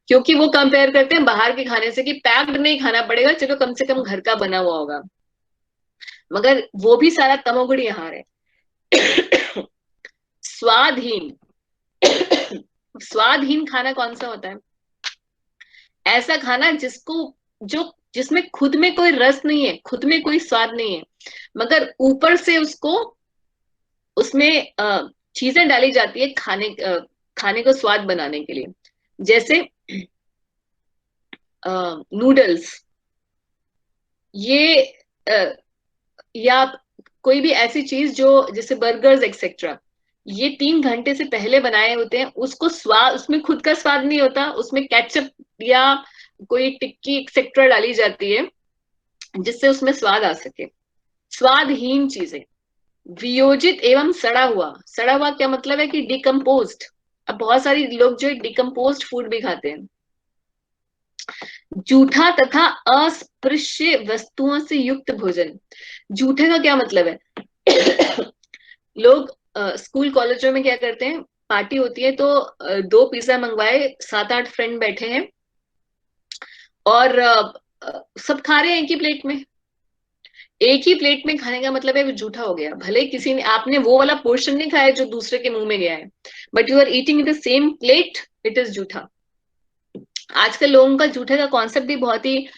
क्योंकि वो कंपेयर करते हैं बाहर के खाने से कि पैक्ड नहीं खाना पड़ेगा, चलो कम से कम घर का बना हुआ होगा। मगर वो भी सारा तमोगुणी आहार है। स्वादहीन। स्वादहीन खाना कौन सा होता है, ऐसा खाना जिसको जो जिसमें खुद में कोई रस नहीं है, खुद में कोई स्वाद नहीं है, मगर ऊपर से उसको उसमें चीजें डाली जाती है खाने को स्वाद बनाने के लिए। जैसे नूडल्स, ये या कोई भी ऐसी चीज जो जैसे बर्गर्स एक्सेट्रा, ये 3 घंटे से पहले बनाए होते हैं, उसको स्वाद, उसमें खुद का स्वाद नहीं होता, उसमें केचप या कोई टिक्की एक्सेट्रा डाली जाती है जिससे उसमें स्वाद आ सके। स्वादहीन चीजें, वियोजित एवं सड़ा हुआ। सड़ा हुआ क्या मतलब है कि डिकम्पोज्ड। अब बहुत सारी लोग जो है डिकम्पोज्ड फूड भी खाते हैं। जूठा तथा अस्पृश्य वस्तुओं से युक्त भोजन। जूठे का क्या मतलब है? लोग स्कूल कॉलेजों में क्या करते हैं, पार्टी होती है तो 2 पिज्जा मंगवाए, 7-8 फ्रेंड बैठे हैं और सब खा रहे हैं एक ही प्लेट में। एक ही प्लेट में खाने का मतलब है वो जूठा हो गया। भले किसी ने, आपने वो वाला पोर्शन नहीं खाया जो दूसरे के मुंह में गया है, but you are eating the same plate, it is जूठा। आजकल लोगों का जूठे का कॉन्सेप्ट भी बहुत ही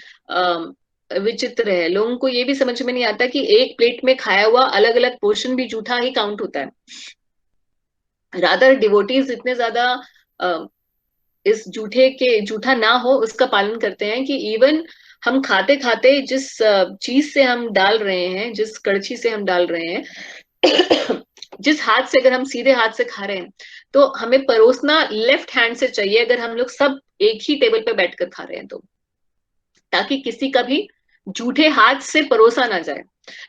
विचित्र है। लोगों को ये भी समझ में नहीं आता कि एक प्लेट में खाया हुआ अलग अलग पोर्शन भी जूठा ही काउंट होता है। रादर डिवोटीज इतने ज्यादा इस जूठा ना हो उसका पालन करते हैं कि इवन हम खाते खाते जिस चीज से हम डाल रहे हैं, जिस कड़छी से हम डाल रहे हैं, जिस हाथ से, अगर हम सीधे हाथ से खा रहे हैं तो हमें परोसना लेफ्ट हैंड से चाहिए, अगर हम लोग सब एक ही टेबल पे बैठकर खा रहे हैं तो, ताकि किसी का भी जूठे हाथ से परोसा ना जाए।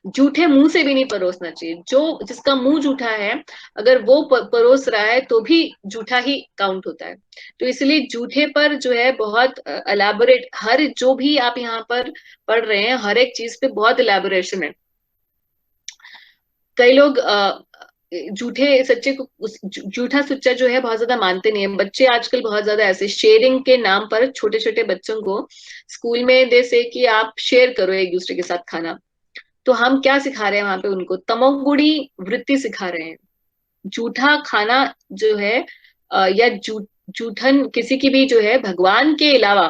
जूठे मुंह से भी नहीं परोसना चाहिए। जो जिसका मुंह जूठा है, अगर वो परोस रहा है तो भी जूठा ही काउंट होता है। तो इसलिए जूठे पर जो है बहुत एलैबोरेट, हर जो भी आप यहाँ पर पढ़ रहे हैं हर एक चीज पे बहुत एलैबोरेशन है। कई लोग झूठे सच्चे को, झूठा सच्चा जो है बहुत ज्यादा मानते नहीं है। बच्चे आजकल बहुत ज्यादा ऐसे शेयरिंग के नाम पर छोटे छोटे बच्चों को स्कूल में जैसे कि आप शेयर करो एक दूसरे के साथ खाना, तो हम क्या सिखा रहे हैं वहां पे, उनको तमोगुणी वृत्ति सिखा रहे हैं। झूठा खाना जो है या जूठन किसी की भी जो है, भगवान के अलावा,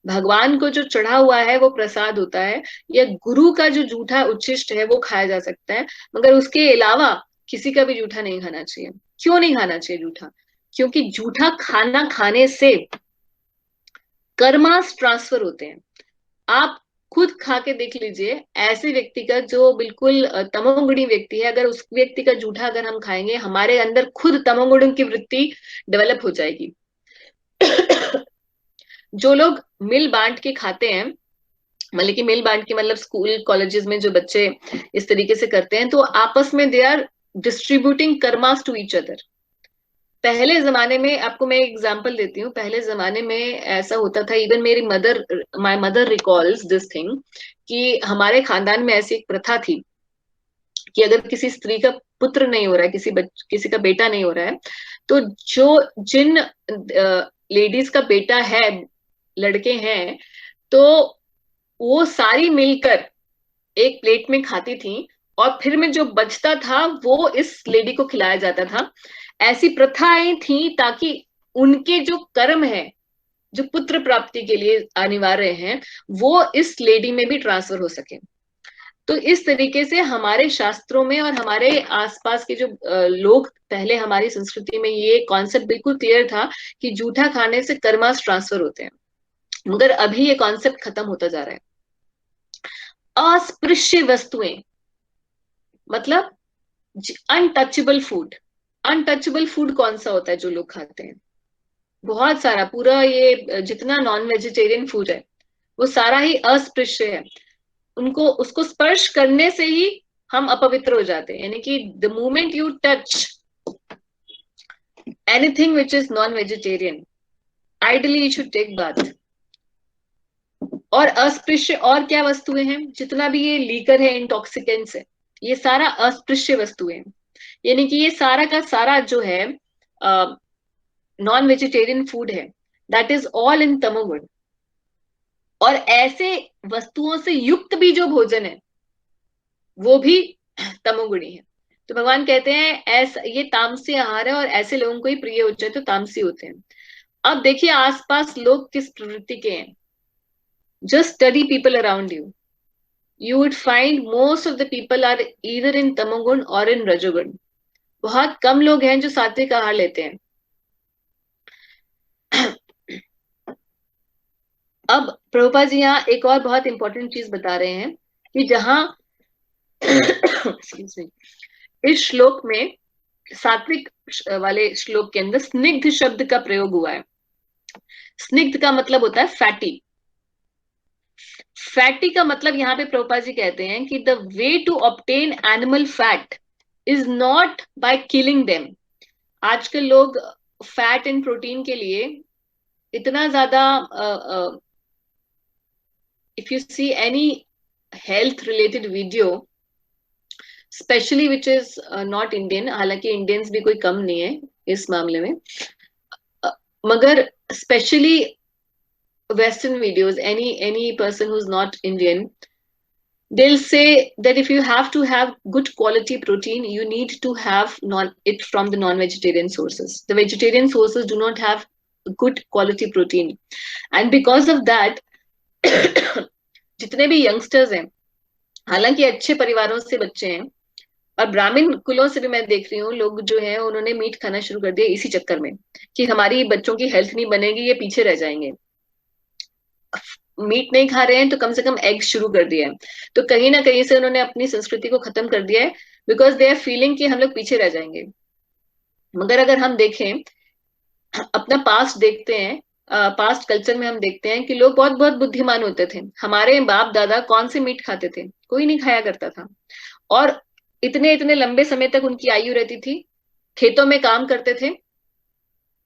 भगवान को जो चढ़ा हुआ है वो प्रसाद होता है, या गुरु का जो जूठा उच्छिष्ट है वो खाया जा सकता है, मगर उसके अलावा किसी का भी जूठा नहीं खाना चाहिए। क्यों नहीं खाना चाहिए जूठा? क्योंकि जूठा खाना खाने से कर्मास ट्रांसफर होते हैं। आप खुद खा के देख लीजिए, ऐसे व्यक्ति का जो बिल्कुल तमोगुणी व्यक्ति है, अगर उस व्यक्ति का जूठा अगर हम खाएंगे, हमारे अंदर खुद तमोगुणी की वृत्ति डेवलप हो जाएगी। जो लोग मिल बांट के खाते हैं, मतलब कि मिल बांट के मतलब स्कूल कॉलेजेस में जो बच्चे इस तरीके से करते हैं, तो आपस में they are distributing karmas to each other. पहले जमाने में, आपको मैं एग्जांपल देती हूँ, पहले जमाने में ऐसा होता था, इवन मेरी mother, my mother recalls this thing, कि हमारे खानदान में ऐसी एक प्रथा थी कि अगर किसी स्त्री का पुत्र नहीं हो रहा है, किसी का बेटा नहीं हो रहा है, तो जो जिन लेडीज का बेटा है, लड़के हैं, तो वो सारी मिलकर एक प्लेट में खाती थी, और फिर में जो बचता था वो इस लेडी को खिलाया जाता था। ऐसी प्रथाएं थी ताकि उनके जो कर्म है, जो पुत्र प्राप्ति के लिए अनिवार्य हैं, वो इस लेडी में भी ट्रांसफर हो सके। तो इस तरीके से हमारे शास्त्रों में और हमारे आसपास के जो लोग, पहले हमारी संस्कृति में ये कॉन्सेप्ट बिल्कुल क्लियर था कि जूठा खाने से कर्मास ट्रांसफर होते हैं। मगर अभी ये कॉन्सेप्ट खत्म होता जा रहा है। अस्पृश्य वस्तुएं मतलब अनटचेबल फूड। अनटचेबल फूड कौन सा होता है जो लोग खाते हैं? बहुत सारा, पूरा ये जितना नॉन वेजिटेरियन फूड है वो सारा ही अस्पृश्य है। उनको, उसको स्पर्श करने से ही हम अपवित्र हो जाते हैं। यानी कि the moment you touch anything which is non vegetarian, ideally you should take bath. और अस्पृश्य और क्या वस्तुएं हैं? जितना भी ये लीकर है, इंटॉक्सिकेंट्स है, ये सारा अस्पृश्य वस्तुएं हैं। यानी कि ये सारा का सारा जो है नॉन वेजिटेरियन फूड है, दैट इज ऑल इन तमोगुण। और ऐसे वस्तुओं से युक्त भी जो भोजन है वो भी तमोगुणी है। तो भगवान कहते हैं ऐसा ये तामसी आहार है, और ऐसे लोगों को ही प्रिय हो जाए तो तामसी होते हैं। अब देखिए आसपास लोग किस प्रवृत्ति के हैं। Just study people around you, you would find most of the people are either in तमोगुण और in रजोगुण। बहुत कम लोग हैं जो सात्विक आहार लेते हैं। अब प्रभुपाद जी यहाँ एक और बहुत इंपॉर्टेंट चीज बता रहे हैं कि जहां इस श्लोक में, सात्विक वाले श्लोक के अंदर स्निग्ध शब्द का प्रयोग हुआ है। स्निग्ध का मतलब होता है फैटी। फैटी का मतलब यहाँ पे प्रभुपाद जी कहते हैं कि the way to obtain animal fat is not by killing them. आजकल लोग फैट एंड प्रोटीन के लिए इतना ज्यादा, if you see any health related video specially which is not Indian, हालांकि इंडियंस भी कोई कम नहीं है इस मामले में, मगर specially Western videos, any person who's not Indian, they'll say that if you have to have good quality protein, you need to have it from the non-vegetarian sources. The vegetarian sources do not have good quality protein, and because of that, जितने भी यंगस्टर्स हैं, हालांकि अच्छे परिवारों से बच्चे हैं, और ब्राह्मण कुलों से भी मैं देख रही हूँ, लोग जो है उन्होंने मीट खाना शुरू कर दिया इसी चक्कर में कि हमारी बच्चों की हेल्थ नहीं बनेगी, ये पीछे रह जाएंगे। मीट नहीं खा रहे हैं तो कम से कम एग शुरू कर दिया है। तो कहीं ना कहीं से उन्होंने अपनी संस्कृति को खत्म कर दिया है, बिकॉज दे आर फीलिंग कि हम लोग पीछे रह जाएंगे। मगर अगर हम देखें, अपना पास्ट देखते हैं, पास्ट कल्चर में हम देखते हैं कि लोग बहुत बहुत बुद्धिमान होते थे। हमारे बाप दादा कौन से मीट खाते थे? कोई नहीं खाया करता था। और इतने इतने लंबे समय तक उनकी आयु रहती थी। खेतों में काम करते थे,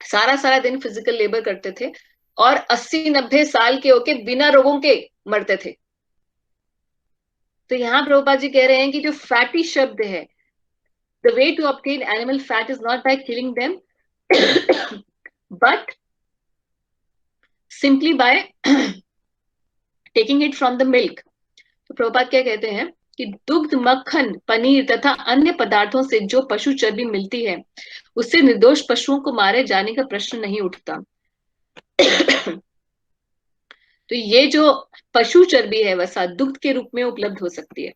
सारा सारा दिन फिजिकल लेबर करते थे, और 80-90 साल के होके बिना रोगों के मरते थे। तो यहाँ प्रभुपाद जी कह रहे हैं कि जो फैटी शब्द है, the way to obtain animal fat is not by killing them but simply by taking it from the milk. तो प्रभुपाद क्या कहते हैं कि दुग्ध, मक्खन, पनीर तथा अन्य पदार्थों से जो पशु चर्बी मिलती है, उससे निर्दोष पशुओं को मारे जाने का प्रश्न नहीं उठता। तो ये जो पशु चर्बी है वह दुग्ध के रूप में उपलब्ध हो सकती है।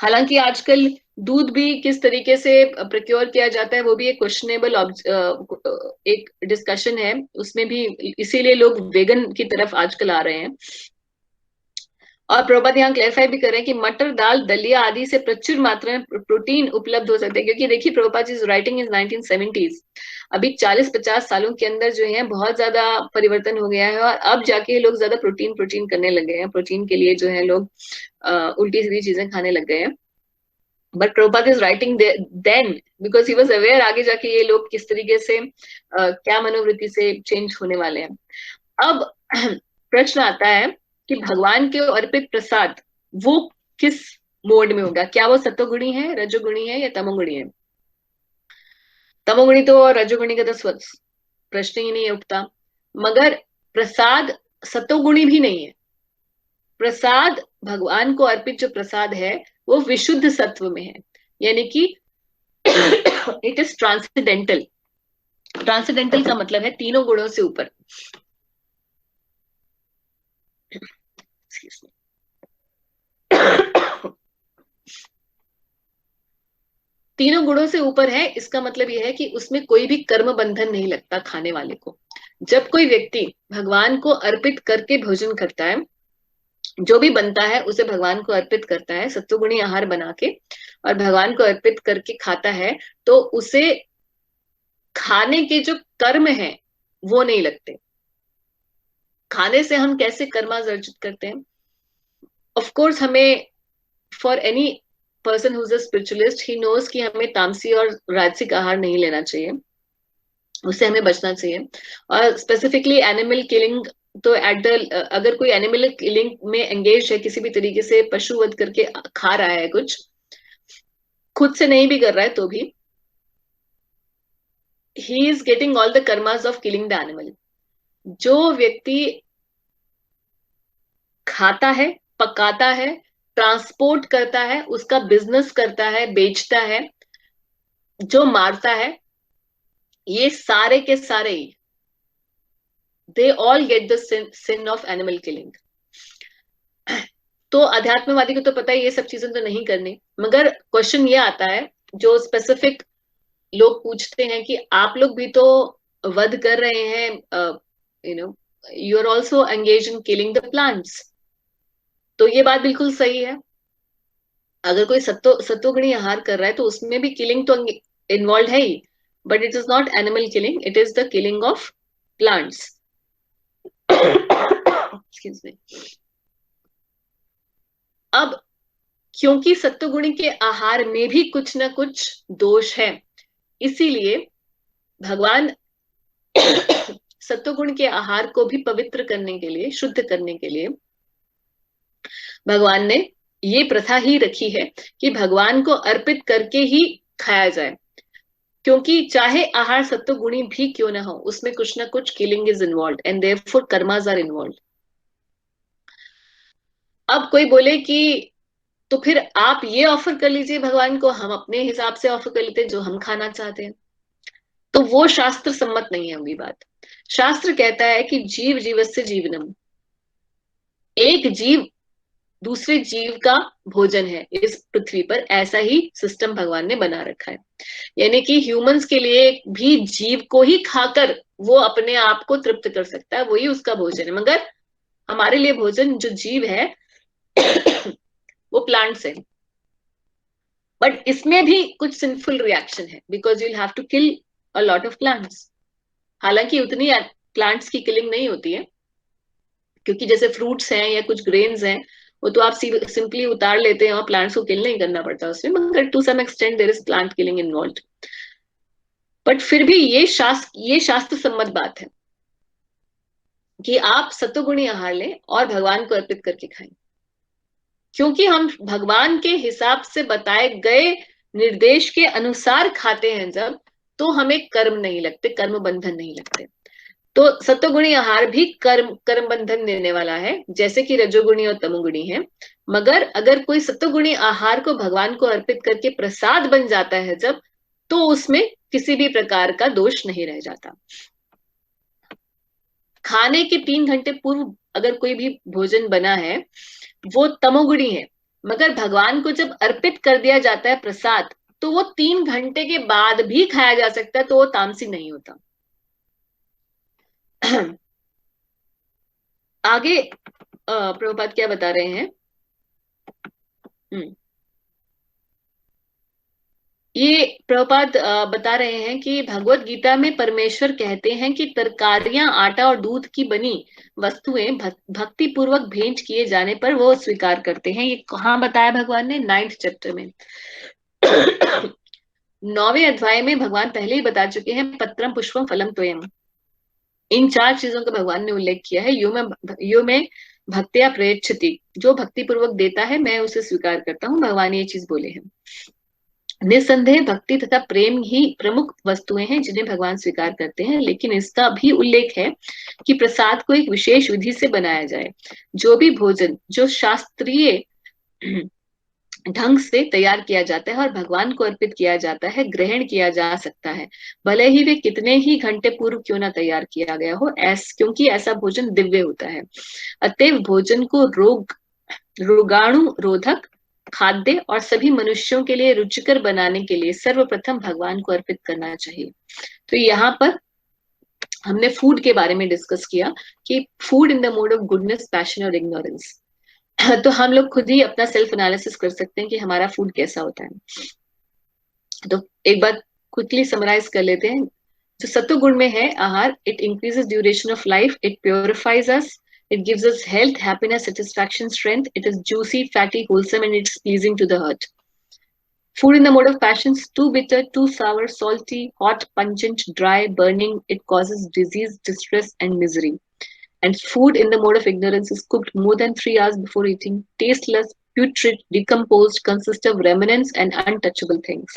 हालांकि आजकल दूध भी किस तरीके से प्रोक्योर किया जाता है वो भी एक क्वेश्चनेबल एक डिस्कशन है उसमें भी। इसीलिए लोग वेगन की तरफ आजकल आ रहे हैं। और प्रभुपाद यहाँ क्लेरिफाई भी कर रहे हैं कि मटर, दाल, दलिया आदि से प्रचुर मात्रा में प्रोटीन उपलब्ध हो सकते हैं। क्योंकि देखिए Prabhupada ji writing is 1970s, अभी 40-50 सालों के अंदर जो है बहुत ज्यादा परिवर्तन हो गया है, और अब जाके लोग ज्यादा प्रोटीन प्रोटीन करने लग गए हैं। प्रोटीन के लिए जो है लोग उल्टी सीधी चीजें खाने लग गए हैं। But Prabhupada is writing then because he was aware आगे जाके ये लोग किस तरीके से क्या मनोवृत्ति से चेंज होने वाले हैं। अब प्रश्न आता है कि भगवान के अर्पित प्रसाद वो किस मोड में होगा? क्या वो सत्वगुणी है, रजोगुणी है, या तमोगुणी है? तमोगुणी तो रजोगुणी का तो प्रश्न ही नहीं उठता। मगर प्रसाद सत्वगुणी भी नहीं है। प्रसाद, भगवान को अर्पित जो प्रसाद है वो विशुद्ध सत्व में है, यानी कि इट इज ट्रांसेंडेंटल। ट्रांसेंडेंटल का मतलब है तीनों गुणों से ऊपर। तीनों गुणों से ऊपर है, इसका मतलब यह है कि उसमें कोई भी कर्म बंधन नहीं लगता खाने वाले को। जब कोई व्यक्ति भगवान को अर्पित करके भोजन करता है, जो भी बनता है उसे भगवान को अर्पित करता है सत्वगुणी आहार बना के, और भगवान को अर्पित करके खाता है, तो उसे खाने के जो कर्म है वो नहीं लगते। खाने से हम कैसे कर्मास अर्जित करते हैं? ऑफ कोर्स हमें, for any person who is a spiritualist, he knows कि हमें तामसी और राजसिक आहार नहीं लेना चाहिए, उससे हमें बचना चाहिए। और स्पेसिफिकली एनिमल किलिंग, तो एट द अगर कोई एनिमल किलिंग में एंगेज है, किसी भी तरीके से पशु वध करके खा रहा है कुछ, खुद से नहीं भी कर रहा है तो भी, he is getting all the karmas of killing the animal. जो व्यक्ति खाता है, पकाता है, ट्रांसपोर्ट करता है, उसका बिजनेस करता है, बेचता है, जो मारता है, ये सारे के सारे they all get the sin of animal killing. तो अध्यात्मवादी को तो पता है ये सब चीजें तो नहीं करनी, मगर क्वेश्चन ये आता है जो स्पेसिफिक लोग पूछते हैं कि आप लोग भी तो वध कर रहे हैं, you are also engage in killing the plants. तो ये बात बिल्कुल सही है। अगर कोई सत्वगुणी आहार कर रहा है तो उसमें भी किलिंग तो इन्वॉल्व है ही, but it is not animal killing, it is the killing of plants. Excuse me. अब क्योंकि सत्वगुणी के आहार में भी कुछ ना कुछ दोष है, इसीलिए भगवान सत्वगुण के आहार को भी पवित्र करने के लिए, शुद्ध करने के लिए भगवान ने ये प्रथा ही रखी है कि भगवान को अर्पित करके ही खाया जाए। क्योंकि चाहे आहार सत्वगुणी भी क्यों ना हो, उसमें कुछ ना कुछ killing is involve and therefore karmas are involve. अब कोई बोले कि तो फिर आप ये ऑफर कर लीजिए भगवान को, हम अपने हिसाब से ऑफर कर लेते हैं जो हम खाना चाहते हैं, तो वो शास्त्र सम्मत नहीं है होगी बात। शास्त्र कहता है कि जीव जीवस्य जीवनम, एक जीव दूसरे जीव का भोजन है इस पृथ्वी पर, ऐसा ही सिस्टम भगवान ने बना रखा है। यानी कि ह्यूमंस के लिए भी जीव को ही खाकर वो अपने आप को तृप्त कर सकता है, वही उसका भोजन है। मगर हमारे लिए भोजन जो जीव है वो प्लांट्स है। बट इसमें भी कुछ सिंफुल रिएक्शन है, because you have to kill a lot of plants. हालांकि उतनी प्लांट्स की किलिंग नहीं होती है, क्योंकि जैसे फ्रूट्स हैं या कुछ ग्रेन्स हैं, वो तो आप सिंपली उतार लेते हैं और प्लांट्स को किल नहीं करना पड़ता उसमें, मगर to some extent there is plant killing involve. But फिर भी ये शास्त्र सम्मत बात है कि आप सत्वगुणी आहार लें और भगवान को अर्पित करके खाएं, क्योंकि हम भगवान के हिसाब से बताए गए निर्देश के अनुसार खाते हैं जब, तो हमें कर्म नहीं लगते, कर्म बंधन नहीं लगते। तो सत्वगुणी आहार भी कर्म बंधन देने वाला है, जैसे कि रजोगुणी और तमोगुणी है। मगर अगर कोई सत्वगुणी आहार को भगवान को अर्पित करके प्रसाद बन जाता है जब, तो उसमें किसी भी प्रकार का दोष नहीं रह जाता। खाने के 3 घंटे पूर्व अगर कोई भी भोजन बना है, वो तमोगुणी है। मगर भगवान को जब अर्पित कर दिया जाता है प्रसाद, तो वो 3 घंटे के बाद भी खाया जा सकता है, तो वो तामसी नहीं होता। आगे प्रभुपाद क्या बता रहे हैं। हम्म ये प्रभुपाद बता रहे हैं कि भगवत गीता में परमेश्वर कहते हैं कि तरकारियां, आटा और दूध की बनी वस्तुएं भक्ति पूर्वक भेंट किए जाने पर वो स्वीकार करते हैं। ये कहाँ बताया भगवान ने? 9th चैप्टर में। 9वें अध्याय में भगवान पहले ही बता चुके हैं, पत्रम पुष्पम फलम तोयम। इन 4 चीजों का भगवान ने उल्लेख किया है। यो में भक्तिया प्रयच्छति, जो भक्ति पूर्वक देता है मैं उसे स्वीकार करता हूँ, भगवान ये चीज बोले हैं। निसंदेह भक्ति तथा प्रेम ही प्रमुख वस्तुएं हैं जिन्हें भगवान स्वीकार करते हैं, लेकिन इसका भी उल्लेख है कि प्रसाद को एक विशेष विधि से बनाया जाए। जो भी भोजन जो शास्त्रीय ढंग से तैयार किया जाता है और भगवान को अर्पित किया जाता है, ग्रहण किया जा सकता है, भले ही वे कितने ही घंटे पूर्व क्यों ना तैयार किया गया हो, क्योंकि ऐसा भोजन दिव्य होता है। अतएव भोजन को रोगाणु रोधक, खाद्य और सभी मनुष्यों के लिए रुचिकर बनाने के लिए सर्वप्रथम भगवान को अर्पित करना चाहिए। तो यहाँ पर हमने फूड के बारे में डिस्कस किया कि food in the mode of goodness, passion और इग्नोरेंस। तो हम लोग खुद ही अपना सेल्फ एनालिसिस कर सकते हैं कि हमारा फूड कैसा होता है। तो एक बार क्विकली समराइज कर लेते हैं। जो सत्व गुण में है आहार, it increases duration of life, it purifies us, it gives us health, happiness, satisfaction, strength. It is juicy, fatty, wholesome, and it's pleasing to the heart. Food in the mode of passion is too bitter, too sour, salty, hot, pungent, dry, burning. It causes disease, distress, and misery. And food in the mode of ignorance is cooked more than 3 hours before eating, tasteless, putrid, decomposed, consists of remnants and untouchable things.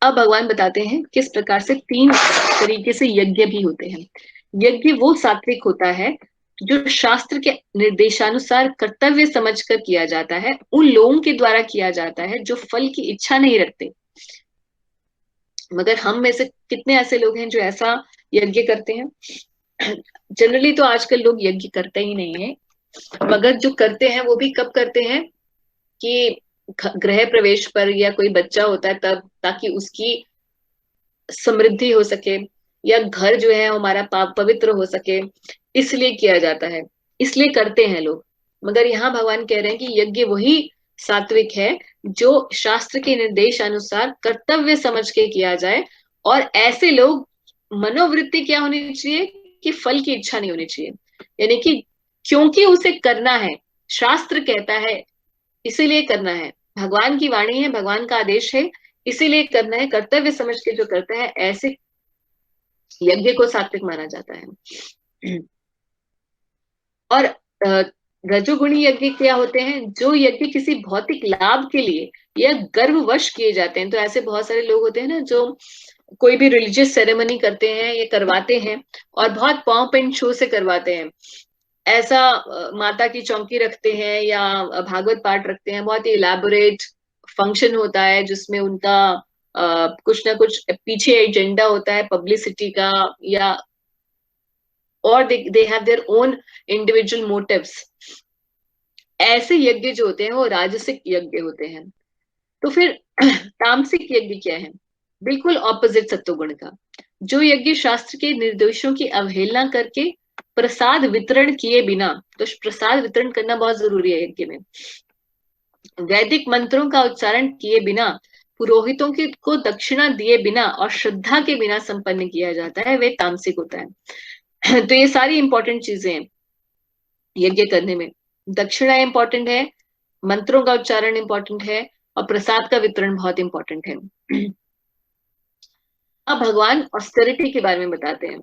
अब भगवान बताते हैं किस प्रकार से 3 तरीके से यज्ञ भी होते हैं। यज्ञ वो सात्विक होता है जो शास्त्र के निर्देशानुसार कर्तव्य समझकर किया जाता है, उन लोगों के द्वारा किया जाता है जो फल की इच्छा नहीं रखते। मगर हम में से कितने ऐसे लोग हैं जो ऐसा यज्ञ करते हैं? जनरली तो आजकल लोग यज्ञ करते ही नहीं है, मगर जो करते हैं वो भी कब करते हैं कि गृह प्रवेश पर या कोई बच्चा होता है तब, ताकि उसकी समृद्धि हो सके या घर जो है हमारा पवित्र हो सके, इसलिए किया जाता है, इसलिए करते हैं लोग। मगर यहाँ भगवान कह रहे हैं कि यज्ञ वही सात्विक है जो शास्त्र के निर्देश अनुसार कर्तव्य समझ के किया जाए। और ऐसे लोग मनोवृत्ति क्या होनी चाहिए कि फल की इच्छा नहीं होनी चाहिए। यानी कि क्योंकि उसे करना है, शास्त्र कहता है इसीलिए करना है, भगवान की वाणी है, भगवान का आदेश है, इसीलिए करना है, कर्तव्य समझ के जो करता है, ऐसे यज्ञ को सात्विक माना जाता है। और रजोगुणी यज्ञ क्या होते हैं? जो यज्ञ किसी भौतिक लाभ के लिए या गर्ववश किए जाते हैं। तो ऐसे बहुत सारे लोग होते हैं ना जो कोई भी रिलीजियस सेरेमनी करते हैं या करवाते हैं और बहुत पॉम्प एंड शो से करवाते हैं। ऐसा माता की चौकी रखते हैं या भागवत पाठ रखते हैं, बहुत ही इलेबोरेट फंक्शन होता है जिसमें उनका कुछ ना कुछ पीछे एजेंडा होता है पब्लिसिटी का, या और they have their own individual motives. ऐसे यज्ञ जो होते हैं वो राजसिक यज्ञ होते हैं। तो फिर तामसिक यज्ञ क्या है? बिल्कुल ऑपोजिट सत्वगुण का। जो यज्ञ शास्त्र के निर्देशों की अवहेलना करके प्रसाद वितरण किए बिना, तो प्रसाद वितरण करना बहुत जरूरी है यज्ञ में, वैदिक मंत्रों का उच्चारण किए बिना, पुरोहितों की को दक्षिणा दिए बिना और श्रद्धा के बिना संपन्न किया जाता है, वे तामसिक होता है। तो ये सारी इंपॉर्टेंट चीजें हैं यज्ञ करने में। दक्षिणा इंपॉर्टेंट है, मंत्रों का उच्चारण इंपॉर्टेंट है, और प्रसाद का वितरण बहुत इंपॉर्टेंट है। अब भगवान ऑस्टेरिटी के बारे में बताते हैं।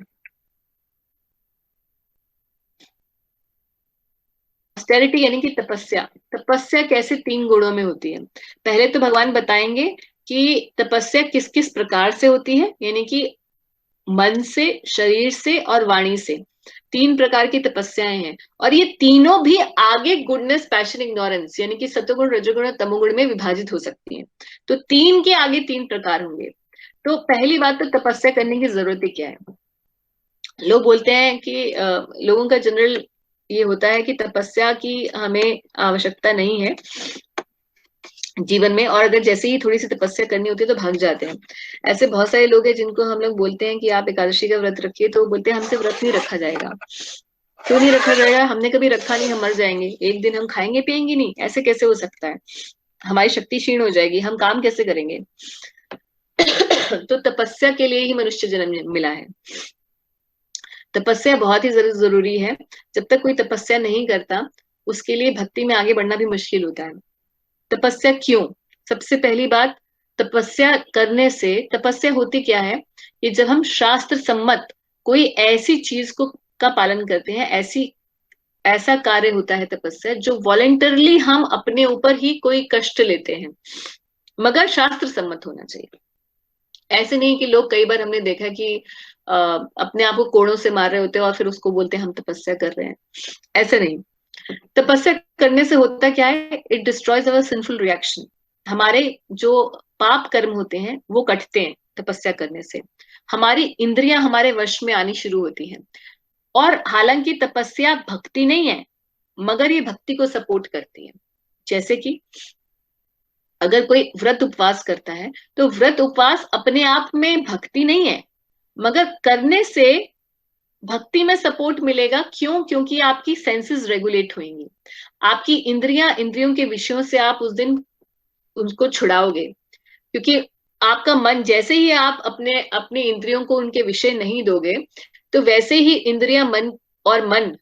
ऑस्टेरिटी यानी कि तपस्या। तपस्या कैसे 3 गुणों में होती है? पहले तो भगवान बताएंगे कि तपस्या किस किस प्रकार से होती है, यानी कि मन से, शरीर से और वाणी से। 3 प्रकार की तपस्याएं हैं, और ये तीनों भी आगे गुडनेस, पैशन, इग्नोरेंस यानी कि सत्वगुण, रजोगुण और तमोगुण में विभाजित हो सकती हैं। तो 3 के आगे 3 प्रकार होंगे। तो पहली बात तो तपस्या करने की जरूरत ही क्या है? लोग बोलते हैं कि लोगों का जनरल ये होता है कि तपस्या की हमें आवश्यकता नहीं है जीवन में, और अगर जैसे ही थोड़ी सी तपस्या करनी होती है तो भाग जाते हैं। ऐसे बहुत सारे लोग हैं जिनको हम लोग बोलते हैं कि आप एकादशी का व्रत रखिए, तो वो बोलते हैं हमसे व्रत नहीं रखा जाएगा। क्यों नहीं रखा जाएगा? हमने कभी रखा नहीं, हम मर जाएंगे एक दिन, हम खाएंगे पिएंगे नहीं, ऐसे कैसे हो सकता है? हमारी शक्ति क्षीण हो जाएगी, हम काम कैसे करेंगे? तो तपस्या के लिए ही मनुष्य जन्म मिला है। तपस्या बहुत ही जरूरी है। जब तक कोई तपस्या नहीं करता, उसके लिए भक्ति में आगे बढ़ना भी मुश्किल होता है। तपस्या क्यों? सबसे पहली बात, तपस्या करने से, तपस्या होती क्या है कि जब हम शास्त्र सम्मत कोई ऐसी चीज को का पालन करते हैं, ऐसी ऐसा कार्य होता है तपस्या जो वॉलेंटरली हम अपने ऊपर ही कोई कष्ट लेते हैं, मगर शास्त्र सम्मत होना चाहिए। ऐसे नहीं कि लोग, कई बार हमने देखा कि अपने आप को कोड़ों से मार रहे होते हैं और फिर उसको बोलते हैं हम तपस्या कर रहे हैं। ऐसे नहीं। तपस्या करने से होता क्या है? It destroys our sinful reaction. हमारे जो पाप कर्म होते हैं वो कटते हैं तपस्या करने से। हमारी इंद्रियां हमारे वश में आनी शुरू होती हैं। और हालांकि तपस्या भक्ति नहीं है, मगर ये भक्ति को सपोर्ट करती है। जैसे कि अगर कोई व्रत उपवास करता है, तो व्रत उपवास अपने आप में भक्ति नहीं है, मगर करने से भक्ति में सपोर्ट मिलेगा। क्यों? क्योंकि आपकी सेंसेस रेगुलेट होंगी, आपकी इंद्रियां, इंद्रियों के विषयों से आप उस दिन उनको छुड़ाओगे। क्योंकि आपका मन, जैसे ही आप अपने अपनी इंद्रियों को उनके विषय नहीं दोगे, तो वैसे ही इंद्रियां, मन और मन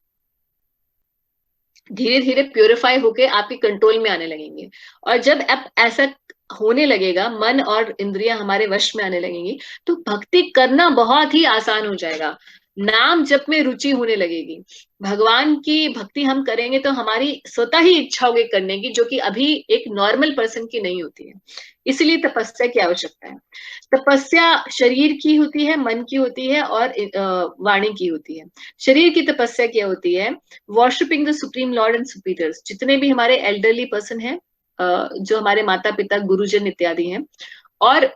धीरे धीरे प्योरीफाई होके आपके कंट्रोल में आने लगेंगे। और जब अब ऐसा होने लगेगा, मन और इंद्रियां हमारे वश में आने लगेंगी, तो भक्ति करना बहुत ही आसान हो जाएगा। नाम जप में रुचि होने लगेगी। भगवान की भक्ति हम करेंगे तो हमारी स्वतः ही इच्छा होगी करने की, जो कि अभी एक नॉर्मल पर्सन की नहीं होती है। इसलिए तपस्या की आवश्यकता है। तपस्या शरीर की होती है, मन की होती है, और वाणी की होती है। शरीर की तपस्या क्या होती है? Worshipping the supreme Lord and superiors. जितने भी हमारे एल्डरली पर्सन हैं, जो हमारे माता पिता, गुरुजन इत्यादि हैं, और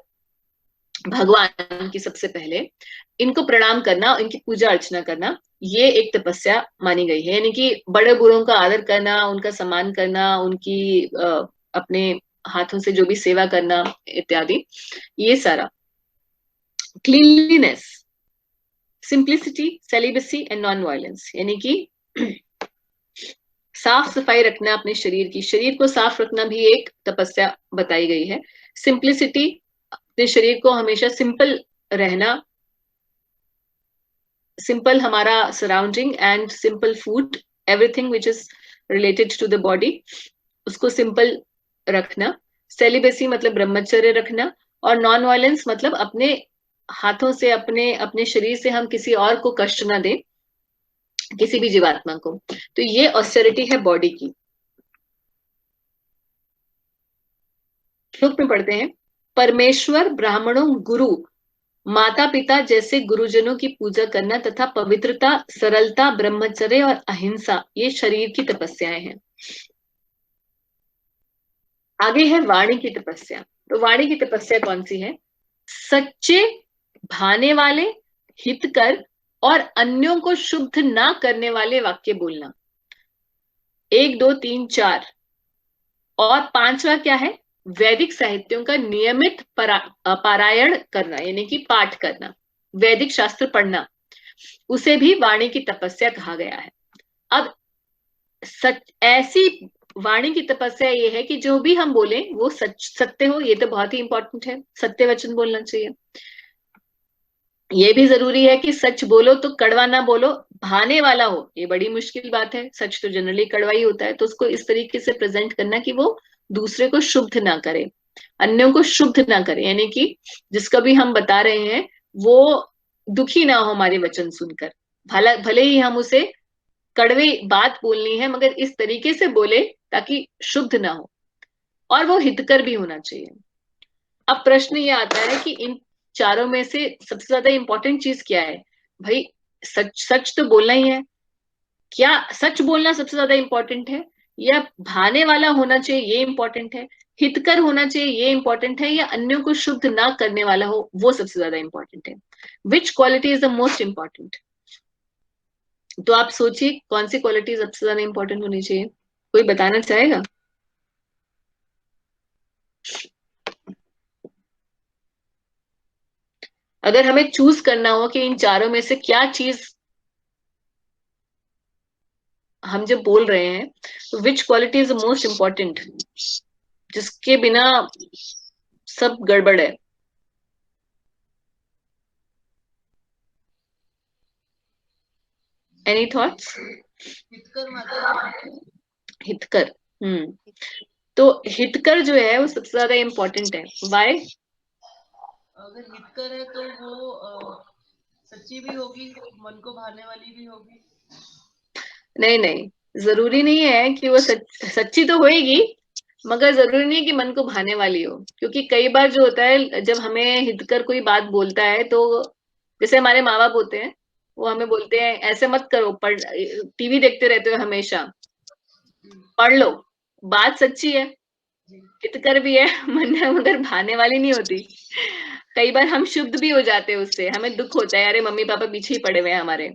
भगवान की सबसे पहले इनको प्रणाम करना, इनकी पूजा अर्चना करना, ये एक तपस्या मानी गई है। यानी कि बड़े बूढ़ों का आदर करना, उनका सम्मान करना, उनकी अपने हाथों से जो भी सेवा करना इत्यादि, ये सारा। Cleanliness, simplicity, celibacy and non violence, यानी कि साफ सफाई रखना अपने शरीर की, शरीर को साफ रखना भी एक तपस्या बताई गई है। सिंप्लिसिटी, अपने शरीर को हमेशा सिंपल रहना, सिंपल हमारा surrounding and simple food, everything which is related to the body, उसको सिंपल रखना। सेलिबेसी मतलब ब्रह्मचर्य रखना। और नॉन वायलेंस मतलब अपने हाथों से, अपने अपने शरीर से हम किसी और को कष्ट ना दें, किसी भी जीवात्मा को। तो ये ऑस्टेरिटी है बॉडी की। श्लोक में पढ़ते हैं, परमेश्वर, ब्राह्मणों, गुरु, माता पिता जैसे गुरुजनों की पूजा करना तथा पवित्रता, सरलता, ब्रह्मचर्य और अहिंसा, ये शरीर की तपस्याएं हैं। आगे है वाणी की तपस्या। तो वाणी की तपस्या कौन सी है? सच्चे, भाने वाले, हितकर और अन्यों को शुद्ध ना करने वाले वाक्य बोलना। 1 2 3 4, और 5वां क्या है? वैदिक साहित्यों का नियमित पारायण करना, यानी कि पाठ करना, वैदिक शास्त्र पढ़ना, उसे भी वाणी की तपस्या कहा गया है। अब ऐसी वाणी की तपस्या ये है कि जो भी हम बोले वो सत्य हो, ये तो बहुत ही इंपॉर्टेंट है, सत्य वचन बोलना चाहिए। ये भी जरूरी है कि सच बोलो तो कड़वा ना बोलो, भाने वाला हो, ये बड़ी मुश्किल बात है, सच तो जनरली कड़वा ही होता है, तो उसको इस तरीके से प्रेजेंट करना कि वो दूसरे को शुद्ध ना करे, अन्यों को शुद्ध ना करे, यानी कि जिसका भी हम बता रहे हैं वो दुखी ना हो हमारे वचन सुनकर, भले ही हम उसे कड़वी बात बोलनी है मगर इस तरीके से बोले ताकि शुद्ध ना हो, और वो हितकर भी होना चाहिए। अब प्रश्न ये आता है कि इन चारों में से सबसे ज्यादा इंपॉर्टेंट चीज क्या है? भाई सच सच तो बोलना ही है, क्या सच बोलना सबसे ज्यादा इंपॉर्टेंट है, या भाने वाला होना चाहिए ये इंपॉर्टेंट है, हितकर होना चाहिए ये इंपॉर्टेंट है, या अन्यों को शुद्ध ना करने वाला हो वो सबसे ज्यादा इंपॉर्टेंट है? विच quality is the most important? तो आप सोचिए कौन सी क्वालिटी सबसे ज्यादा इंपॉर्टेंट होनी चाहिए, कोई बताना चाहेगा? अगर हमें चूज करना हो कि इन चारों में से क्या चीज हम जब बोल रहे हैं, तो विच quality is the most important, जिसके बिना सब गड़बड़ है? Any thoughts? हितकर माता जी। हितकर। तो हितकर जो है वो सबसे ज्यादा इंपॉर्टेंट है। वाई? अगर हितकर है तो वो सच्ची भी होगी, मन को भाने वाली भी होगी। नहीं नहीं, जरूरी नहीं है कि वो सच्ची तो होएगी, मगर जरूरी नहीं है कि मन को भाने वाली हो, क्योंकि कई बार जो होता है जब हमें हितकर कोई बात बोलता है तो जैसे हमारे माँ बाप होते हैं, वो हमें बोलते हैं ऐसे मत करो, पढ़, टीवी देखते रहते हो हमेशा, पढ़ लो, बात सच्ची है, हितकर भी है मन मगर भाने वाली नहीं होती। कई बार हम शुद्ध भी हो जाते हैं उससे, हमें दुख होता है, अरे मम्मी पापा पीछे ही पड़े हुए हैं हमारे।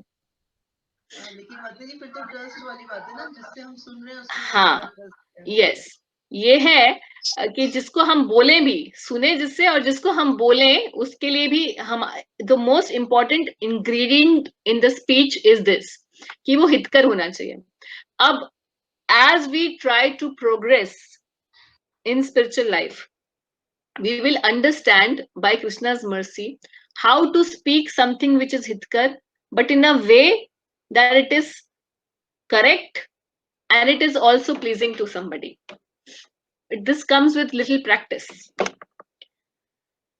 लेकिन माता जी फिर तो ट्रस्ट वाली बात है ना, जिससे हम सुन रहे हैं उसके ऊपर हमारा हाँ, ट्रस्ट है। यस, ये है कि जिसको हम बोले भी, सुने जिससे और जिसको हम बोले उसके लिए भी हम, the most important ingredient in the speech is this, कि वो हितकर होना चाहिए। अब as we try to progress in spiritual life, we will understand by Krishna's mercy how to speak something which is hitkar, but in a way that it is correct and it is also pleasing to somebody. This comes with little practice.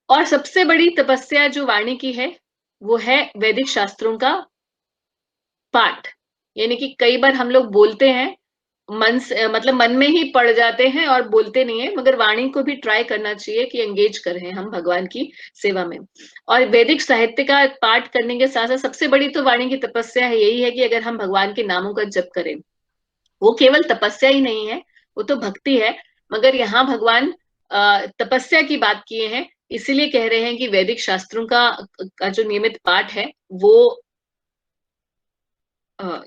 और सबसे बड़ी तपस्या जो वाणी की है वो है वैदिक शास्त्रों का पाठ, यानी कि कई बार हम लोग बोलते हैं मन से, मतलब मन में ही पड़ जाते हैं और बोलते नहीं है, मगर वाणी को भी ट्राई करना चाहिए कि एंगेज करें हम भगवान की सेवा में। और वैदिक साहित्य का पाठ करने के साथ साथ सबसे बड़ी तो वाणी की तपस्या है, यही है कि अगर हम भगवान के नामों का जप करें, वो केवल तपस्या ही नहीं है, वो तो भक्ति है, मगर यहाँ भगवान तपस्या की बात किए हैं, इसीलिए कह रहे हैं कि वैदिक शास्त्रों का जो नियमित पाठ है वो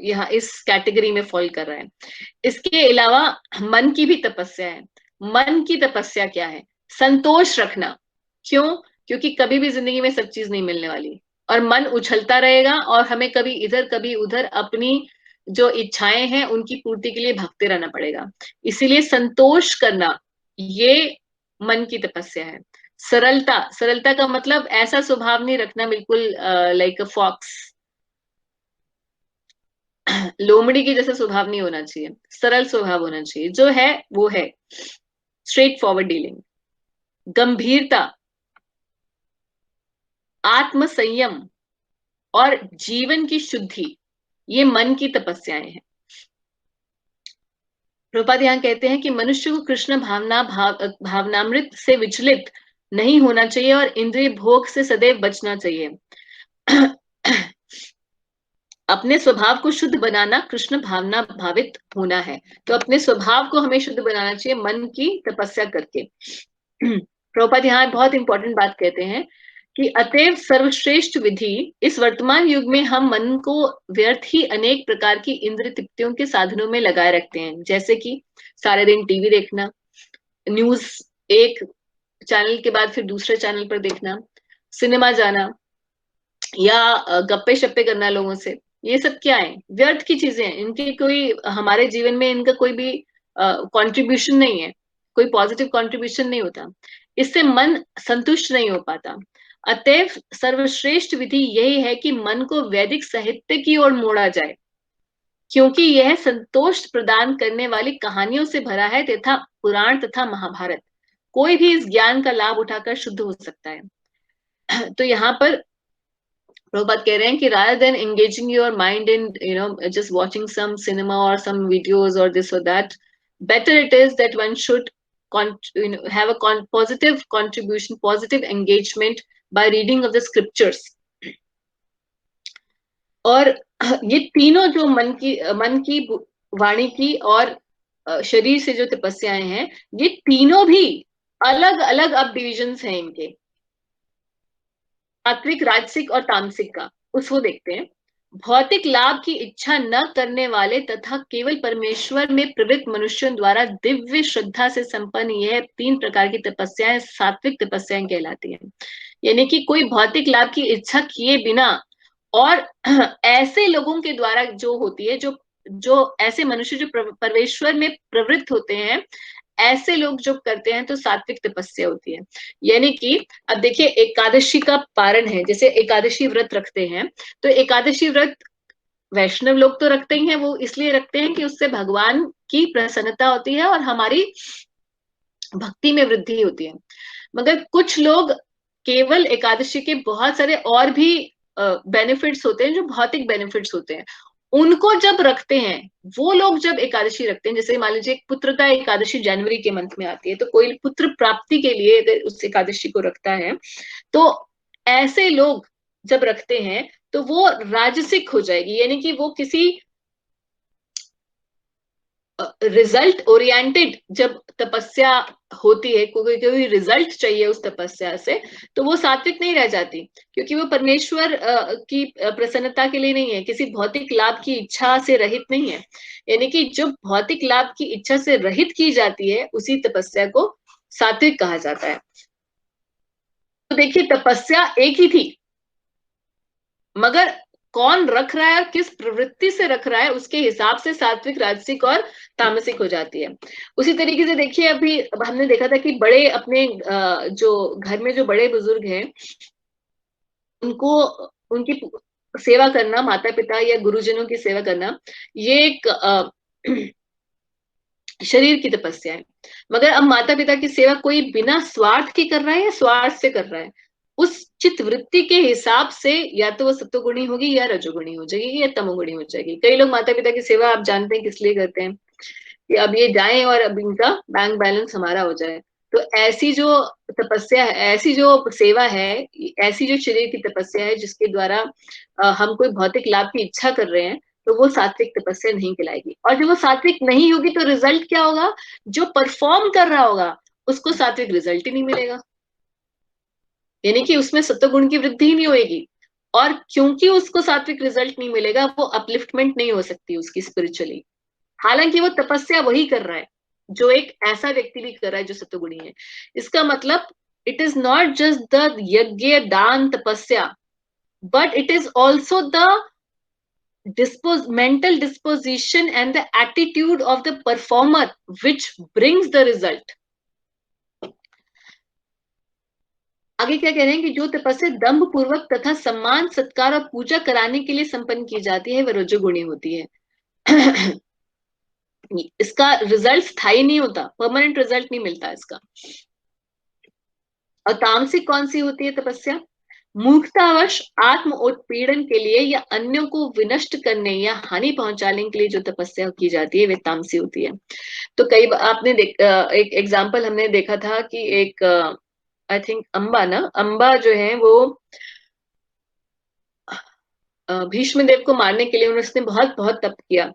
यहाँ इस कैटेगरी में फॉल कर रहा है। इसके अलावा मन की भी तपस्या है। मन की तपस्या क्या है? संतोष रखना। क्यों? क्योंकि कभी भी जिंदगी में सब चीज नहीं मिलने वाली, और मन उछलता रहेगा और हमें कभी इधर कभी उधर अपनी जो इच्छाएं हैं उनकी पूर्ति के लिए भागते रहना पड़ेगा। इसीलिए संतोष करना ये मन की तपस्या है। सरलता, सरलता का मतलब ऐसा स्वभाव नहीं रखना बिल्कुल लाइक अ फॉक्स, लोमड़ी की जैसा स्वभाव नहीं होना चाहिए, सरल स्वभाव होना चाहिए, जो है वो है, स्ट्रेट फॉरवर्ड डीलिंग। गंभीरता, आत्म संयम और जीवन की शुद्धि, ये मन की तपस्याएं हैं। प्रभुपाद यहाँ कहते हैं कि मनुष्य को कृष्ण भावनामृत से विचलित नहीं होना चाहिए और इंद्रिय भोग से सदैव बचना चाहिए। अपने स्वभाव को शुद्ध बनाना कृष्ण भावना भावित होना है, तो अपने स्वभाव को हमें शुद्ध बनाना चाहिए मन की तपस्या करके। प्रभुपाद यहाँ बहुत इंपॉर्टेंट बात कहते हैं कि अतएव सर्वश्रेष्ठ विधि, इस वर्तमान युग में हम मन को व्यर्थ ही अनेक प्रकार की इंद्र तृप्तियों के साधनों में लगाए रखते हैं, जैसे कि सारे दिन टीवी देखना, न्यूज एक चैनल के बाद फिर दूसरे चैनल पर देखना, सिनेमा जाना, या गप्पे शप्पे करना लोगों से। ये सब क्या है? व्यर्थ की चीजें हैं, इनकी कोई हमारे जीवन में इनका कोई भी कंट्रीब्यूशन नहीं है, कोई पॉजिटिव कंट्रीब्यूशन नहीं होता, इससे मन संतुष्ट नहीं हो पाता। अतएव सर्वश्रेष्ठ विधि यही है कि मन को वैदिक साहित्य की ओर मोड़ा जाए, क्योंकि यह संतोष प्रदान करने वाली कहानियों से भरा है तथा पुराण तथा महाभारत, कोई भी इस ज्ञान का लाभ उठाकर शुद्ध हो सकता है। तो यहाँ पर प्रभुपाद कह रहे हैं कि rather than engaging your mind in just watching some cinema or some videos or this or that, better it is that one should have a positive contribution, positive engagement by reading of the scriptures. और ये तीनों जो मन की वाणी की और शरीर से जो तपस्याएं हैं, ये तीनों भी अलग अलग अब डिविजन्स हैं इनके, सात्विक, राजसिक और तामसिक का। उसको देखते हैं। भौतिक लाभ की इच्छा न करने वाले तथा केवल परमेश्वर में प्रवृत्त मनुष्यों द्वारा दिव्य श्रद्धा से संपन्न यह 3 प्रकार की तपस्याएं सात्विक तपस्याएं कहलाती हैं। यानी कि कोई भौतिक लाभ की इच्छा किए बिना, और ऐसे लोगों के द्वारा जो होती है, जो ऐसे मनुष्य जो परमेश्वर में प्रवृत्त होते हैं, ऐसे लोग जो करते हैं तो सात्विक तपस्या होती है। यानी कि अब देखिए, एकादशी का पारण है, जैसे एकादशी व्रत रखते हैं, तो एकादशी व्रत वैष्णव लोग तो रखते ही हैं, वो इसलिए रखते हैं कि उससे भगवान की प्रसन्नता होती है और हमारी भक्ति में वृद्धि होती है। मगर कुछ लोग केवल एकादशी के बहुत सारे और भी बेनिफिट्स होते हैं, जो भौतिक बेनिफिट्स होते हैं, उनको जब रखते हैं, वो लोग जब एकादशी रखते हैं, जैसे मान लीजिए पुत्रदा एकादशी जनवरी के मंथ में आती है, तो कोई पुत्र प्राप्ति के लिए अगर उस एकादशी को रखता है, तो ऐसे लोग जब रखते हैं तो वो राजसिक हो जाएगी। यानी कि वो किसी रिजल्ट ओरिएंटेड जब तपस्या होती है, कोई रिजल्ट चाहिए उस तपस्या से, तो वो सात्विक नहीं रह जाती, क्योंकि वो परमेश्वर की प्रसन्नता के लिए नहीं है, किसी भौतिक लाभ की इच्छा से रहित नहीं है। यानी कि जो भौतिक लाभ की इच्छा से रहित की जाती है, उसी तपस्या को सात्विक कहा जाता है। तो देखिए, तपस्या एक ही थी, मगर कौन रख रहा है और किस प्रवृत्ति से रख रहा है, उसके हिसाब से सात्विक, राजसिक और तामसिक हो जाती है। उसी तरीके से देखिए, अभी हमने देखा था कि बड़े अपने जो घर में जो बड़े बुजुर्ग हैं, उनको उनकी सेवा करना, माता पिता या गुरुजनों की सेवा करना, ये एक शरीर की तपस्या है। मगर अब माता पिता की सेवा कोई बिना स्वार्थ की कर रहा है या स्वार्थ से कर रहा है, उस चित्त वृत्ति के हिसाब से या तो वो सत्वगुणी होगी या रजोगुणी हो जाएगी या तमोगुणी हो जाएगी। कई लोग माता पिता की सेवा आप जानते हैं किस लिए करते हैं, कि अब ये जाएं और अब इनका बैंक बैलेंस हमारा हो जाए। तो ऐसी जो तपस्या है, ऐसी जो सेवा है, ऐसी जो शरीर की तपस्या है, जिसके द्वारा हम कोई भौतिक लाभ की इच्छा कर रहे हैं, तो वो सात्विक तपस्या नहीं कहलाएगी। और जब वो सात्विक नहीं होगी तो रिजल्ट क्या होगा? जो परफॉर्म कर रहा होगा उसको सात्विक रिजल्ट ही नहीं मिलेगा, यानी कि उसमें सत्वगुण की वृद्धि ही नहीं होगी। और क्योंकि उसको सात्विक रिजल्ट नहीं मिलेगा, वो अपलिफ्टमेंट नहीं हो सकती उसकी स्पिरिचुअली, हालांकि वो तपस्या वही कर रहा है जो एक ऐसा व्यक्ति भी कर रहा है जो सत्वगुणी है। इसका मतलब it is not just the यज्ञ दान तपस्या, but it is also the mental disposition and the attitude of the performer which brings the result. आगे क्या कह रहे हैं कि जो तपस्या दंभ पूर्वक तथा सम्मान, सत्कार और पूजा कराने के लिए संपन्न की जाती है, वह रजोगुणी होती है। इसका रिजल्ट स्थायी नहीं होता, परमानेंट रिजल्ट नहीं मिलता इसका। और तामसिक कौन सी होती है तपस्या? मूर्खतावश आत्म उत्पीड़न के लिए या अन्यों को विनष्ट करने या हानि पहुंचाने के लिए जो तपस्या की जाती है, वे तामसी होती है। तो कई बार आपने एक एग्जाम्पल हमने देखा था कि एक आई थिंक अंबा जो है वो भीष्म देव को मारने के लिए उसने बहुत बहुत तप किया,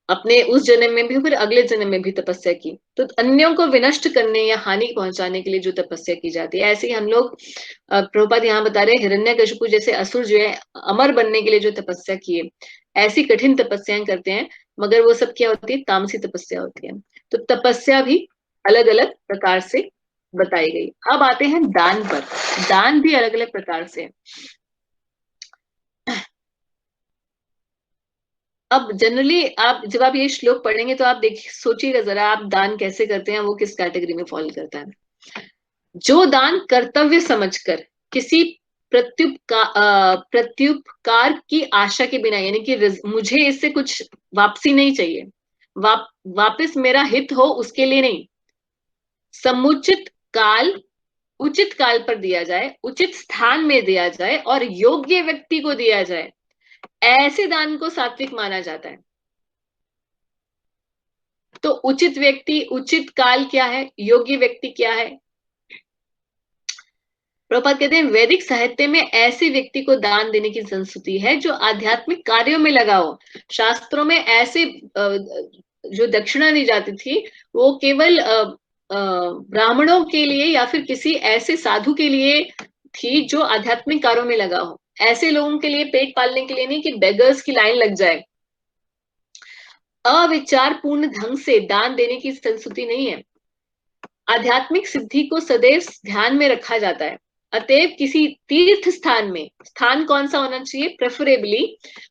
अपने उस जन्म में भी फिर अगले जन्म में भी तपस्या की। तो अन्यों को विनष्ट करने या हानि पहुंचाने के लिए जो तपस्या की जाती है, ऐसे ही हम लोग प्रभुपाद यहाँ बता रहे हैं हिरण्यकशिपु जैसे असुर जो है अमर बनने के लिए जो तपस्या किए, ऐसी कठिन तपस्याएं करते हैं, मगर वो सब क्या होती है, तामसी तपस्या होती है। तो तपस्या भी अलग अलग प्रकार से बताई गई। अब आते हैं दान पर। दान भी अलग अलग प्रकार से। अब जनरली आप जब आप ये श्लोक पढ़ेंगे तो आप देखिए, सोचिएगा जरा, आप दान कैसे करते हैं, वो किस कैटेगरी में फॉलो करता है। जो दान कर्तव्य समझकर किसी प्रत्युपकार की आशा के बिना, यानी कि मुझे इससे कुछ वापसी नहीं चाहिए, वापस मेरा हित हो उसके लिए नहीं, समुचित काल उचित काल पर दिया जाए, उचित स्थान में दिया जाए और योग्य व्यक्ति को दिया जाए, ऐसे दान को सात्विक माना जाता है। तो उचित व्यक्ति, उचित काल क्या है, योग्य व्यक्ति क्या है? प्रभुपाद कहते हैं वैदिक साहित्य में ऐसे व्यक्ति को दान देने की संस्कृति है जो आध्यात्मिक कार्यों में लगा हो। शास्त्रों में ऐसे जो दक्षिणा दी जाती थी वो केवल ब्राह्मणों के लिए या फिर किसी ऐसे साधु के लिए थी जो आध्यात्मिक कार्यों में लगा हो। ऐसे लोगों के लिए, पेट पालने के लिए नहीं कि बेगर्स की लाइन लग जाए। अविचार पूर्ण ढंग से दान देने की संस्कृति नहीं है। आध्यात्मिक सिद्धि को सदैव ध्यान में रखा जाता है। अतएव किसी तीर्थ स्थान में, स्थान कौन सा होना चाहिए, प्रेफरेबली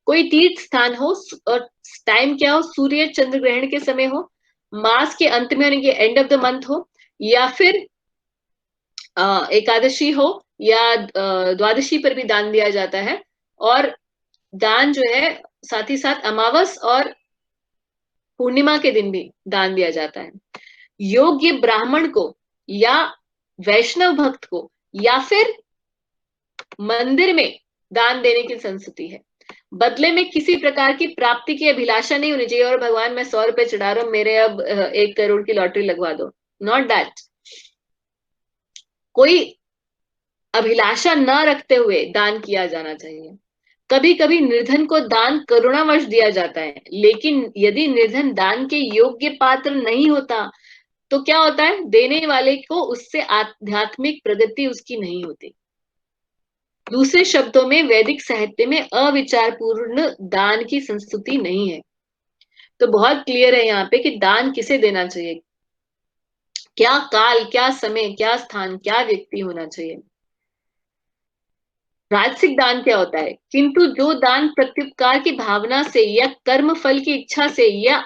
कोई तीर्थ स्थान हो, और टाइम क्या हो, सूर्य चंद्र ग्रहण के समय हो, मास के अंत में यानी कि एंड ऑफ द मंथ हो, या फिर एकादशी हो, या द्वादशी पर भी दान दिया जाता है। और दान जो है साथ ही साथ अमावस और पूर्णिमा के दिन भी दान दिया जाता है। योग्य ब्राह्मण को या वैष्णव भक्त को या फिर मंदिर में दान देने की संस्कृति है। बदले में किसी प्रकार की प्राप्ति की अभिलाषा नहीं होनी चाहिए, और भगवान मैं 100 रुपए चढ़ा रहा हूं, मेरे अब 1 करोड़ की लॉटरी लगवा दो, नॉट दैट। कोई अभिलाषा न रखते हुए दान किया जाना चाहिए। कभी कभी निर्धन को दान करुणावश दिया जाता है, लेकिन यदि निर्धन दान के योग्य पात्र नहीं होता तो क्या होता है, देने वाले को उससे आध्यात्मिक प्रगति उसकी नहीं होती। दूसरे शब्दों में वैदिक साहित्य में अविचारपूर्ण दान की संस्तुति नहीं है। तो बहुत क्लियर है यहाँ पे कि दान किसे देना चाहिए, क्या काल, क्या समय, क्या स्थान, क्या व्यक्ति होना चाहिए। राजसिक दान क्या होता है, किंतु जो दान प्रत्युपकार की भावना से या कर्म फल की इच्छा से या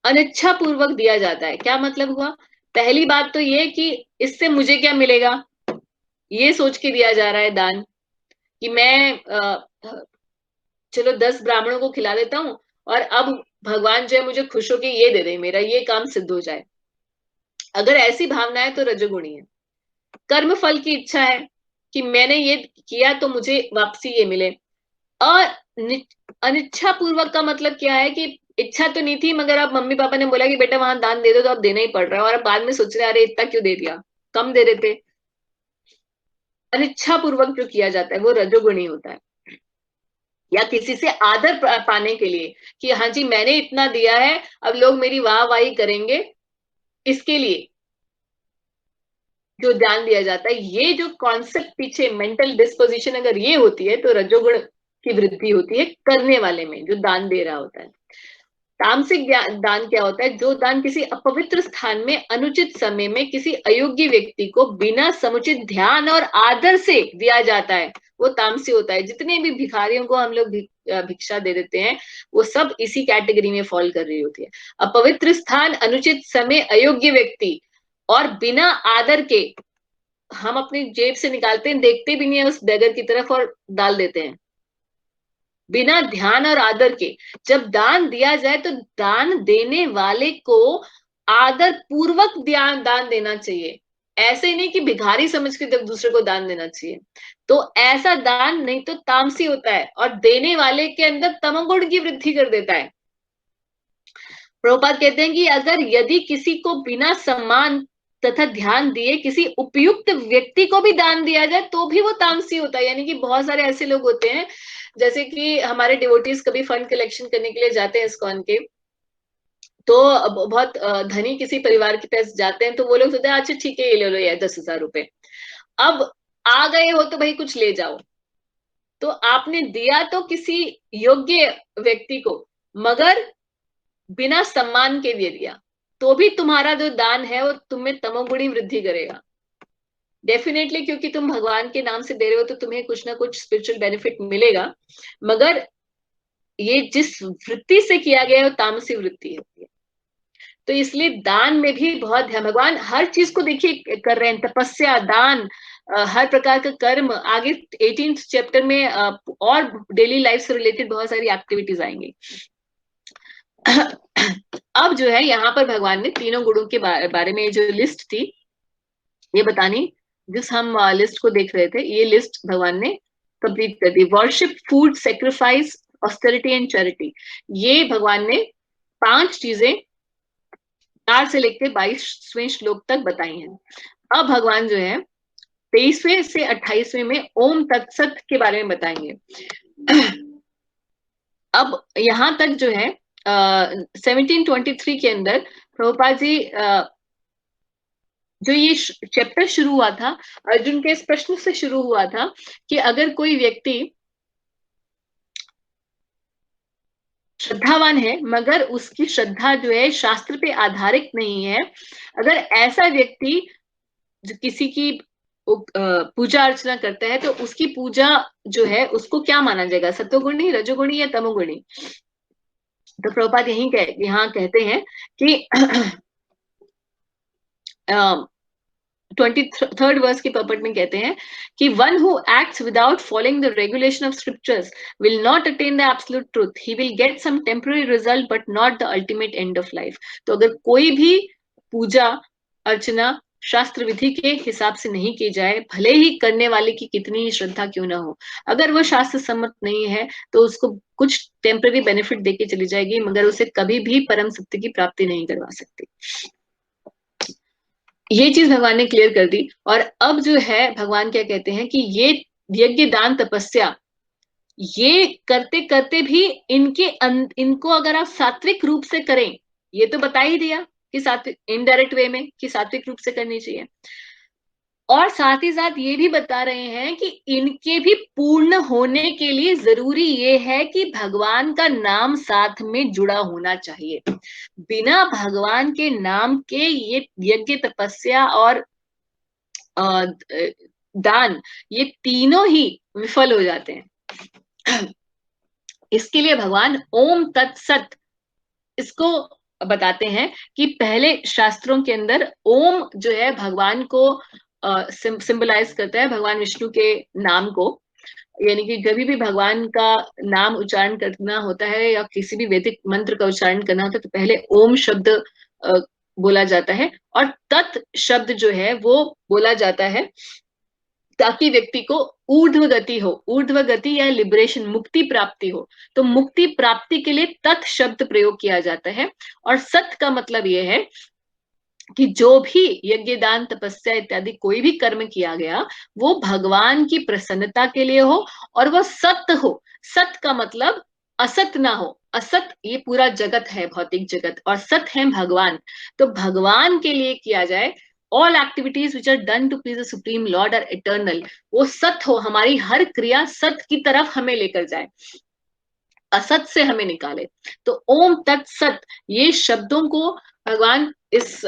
अनिच्छा पूर्वक दिया जाता है। क्या मतलब हुआ, पहली बात तो ये कि इससे मुझे क्या मिलेगा, ये सोच के दिया जा रहा है दान, कि मैं चलो 10 ब्राह्मणों को खिला देता हूं और अब भगवान जो है मुझे खुश होके ये दे दे, मेरा ये काम सिद्ध हो जाए। अगर ऐसी भावना है तो रजोगुणी है। कर्म फल की इच्छा है कि मैंने ये किया तो मुझे वापसी ये मिले। अनिच्छा पूर्वक का मतलब क्या है कि इच्छा तो नहीं थी, मगर अब मम्मी पापा ने बोला कि बेटा वहां दान दे दो, तो अब देना ही पड़ रहा है, और अब बाद में सोच रहे अरे इतना क्यों दे दिया, कम दे देते। अनिच्छा पूर्वक जो किया जाता है वो रजोगुणी होता है। या किसी से आदर पाने के लिए कि हाँ जी मैंने इतना दिया है, अब लोग मेरी वाह वाही करेंगे, इसके लिए जो ध्यान दिया जाता है। ये जो कॉन्सेप्ट पीछे, मेंटल डिस्पोजिशन अगर ये होती है तो रजोगुण की वृद्धि होती है करने वाले में, जो दान दे रहा होता है। तामसिक दान क्या होता है, जो दान किसी अपवित्र स्थान में अनुचित समय में किसी अयोग्य व्यक्ति को बिना समुचित ध्यान और आदर से दिया जाता है, वो तामसी होता है। जितने भी भिखारियों को हम लोग भिक्षा दे देते हैं वो सब इसी कैटेगरी में फॉल कर रही होती है। अपवित्र स्थान, अनुचित समय, अयोग्य व्यक्ति, और बिना आदर के हम अपनी जेब से निकालते हैं, देखते भी नहीं है उस बेगर की तरफ और डाल देते हैं, बिना ध्यान और आदर के। जब दान दिया जाए तो दान देने वाले को आदर पूर्वक दान देना चाहिए। ऐसे नहीं कि भिखारी समझ के जब दूसरे को दान देना चाहिए। तो ऐसा दान नहीं तो तामसी होता है और देने वाले के अंदर तमोगुण की वृद्धि कर देता है। प्रभुपाद कहते हैं कि अगर यदि किसी को बिना सम्मान तथा ध्यान दिए किसी उपयुक्त व्यक्ति को भी दान दिया जाए तो भी वो तामसी होता है। यानी कि बहुत सारे ऐसे लोग होते हैं, जैसे कि हमारे डिवोटीज कभी फंड कलेक्शन करने के लिए जाते हैं इस्कॉन के, तो बहुत धनी किसी परिवार के पास जाते हैं, तो वो लोग सोचते हैं अच्छा ठीक है ये ले लो यार 10,000 रुपए, अब आ गए हो तो भाई कुछ ले जाओ। तो आपने दिया तो किसी योग्य व्यक्ति को, मगर बिना सम्मान के दे दिया, तो भी तुम्हारा जो दान है वो तुम्हें तमोगुणी वृद्धि करेगा डेफिनेटली, क्योंकि तुम भगवान के नाम से दे रहे हो तो तुम्हें कुछ ना कुछ स्पिरिचुअल बेनिफिट मिलेगा, मगर ये जिस वृत्ति से किया गया है वो तामसी वृत्ति होती है। तो इसलिए दान में भी बहुत ध्यान, भगवान हर चीज को देखिए कर रहे हैं, तपस्या, दान, हर प्रकार का कर्म। आगे 18th चैप्टर में और डेली लाइफ से रिलेटेड बहुत सारी एक्टिविटीज आएंगी। अब जो है यहाँ पर भगवान ने तीनों गुणों के बारे में जो लिस्ट थी ये बतानी, जिस हम लिस्ट को देख रहे थे, ये लिस्ट भगवान ने कंप्लीट कर दी। Worship, food, sacrifice, austerity and charity, ये भगवान ने 5 चीजें 4 से लेकर 22वें श्लोक तक बताई हैं। अब भगवान जो है 23वें से 28वें में ओम तत्सत के बारे में बताएंगे। अब यहां तक जो है 1723 के अंदर प्रभुपाद जी जो ये चैप्टर शुरू हुआ था, अर्जुन के इस प्रश्न से शुरू हुआ था कि अगर कोई व्यक्ति श्रद्धावान है मगर उसकी श्रद्धा जो है शास्त्र पे आधारित नहीं है, अगर ऐसा व्यक्ति जो किसी की पूजा अर्चना करता है तो उसकी पूजा जो है उसको क्या माना जाएगा, सत्वगुणी, रजोगुणी या तमोगुणी? तो प्रभुपाद यहाँ कहते हैं कि 23rd वर्स के पर्पट में कहते हैं कि one who acts without following the regulation of scriptures will not attain the absolute truth, he will get some temporary result but not the ultimate end of life. तो अगर कोई भी पूजा अर्चना शास्त्र विधि के हिसाब से नहीं की जाए, भले ही करने वाले की कितनी ही श्रद्धा क्यों ना हो, अगर वो शास्त्र सम्मत नहीं है तो उसको कुछ टेम्पररी बेनिफिट देके चली जाएगी, मगर उसे कभी भी परम सत्य की प्राप्ति नहीं करवा सकती। ये चीज भगवान ने क्लियर कर दी। और अब जो है भगवान क्या कहते हैं कि ये यज्ञ, दान, तपस्या, ये करते करते भी इनको अगर आप सात्विक रूप से करें, ये तो बता ही दिया कि सात्विक, इनडायरेक्ट वे में कि सात्विक रूप से करनी चाहिए, और साथ ही साथ ये भी बता रहे हैं कि इनके भी पूर्ण होने के लिए जरूरी ये है कि भगवान का नाम साथ में जुड़ा होना चाहिए। बिना भगवान के नाम के ये यज्ञ, तपस्या और दान, ये तीनों ही विफल हो जाते हैं। इसके लिए भगवान ओम तत्सत इसको बताते हैं कि पहले शास्त्रों के अंदर ओम जो है भगवान को सिंबलाइज करता है, भगवान विष्णु के नाम को। यानी कि जब भी भगवान का नाम उच्चारण करना होता है या किसी भी वैदिक मंत्र का उच्चारण करना होता है तो पहले ओम शब्द बोला जाता है, और तत् शब्द जो है वो बोला जाता है ताकि व्यक्ति को ऊर्ध्व गति हो, ऊर्ध्व गति या लिबरेशन, मुक्ति प्राप्ति हो। तो मुक्ति प्राप्ति के लिए तत् शब्द प्रयोग किया जाता है। और सत का मतलब यह है कि जो भी यज्ञ, दान, तपस्या इत्यादि कोई भी कर्म किया गया वो भगवान की प्रसन्नता के लिए हो और वह सत्य हो। सत का मतलब असत ना हो, असत ये पूरा जगत है, भौतिक जगत, और सत है भगवान, तो भगवान के लिए किया जाए। All activities which are done to please the supreme lord are eternal, वो सत हो, हमारी हर क्रिया सत की तरफ हमें लेकर जाए, असत से हमें निकाले। तो ओम तत्सत, ये शब्दों को भगवान इस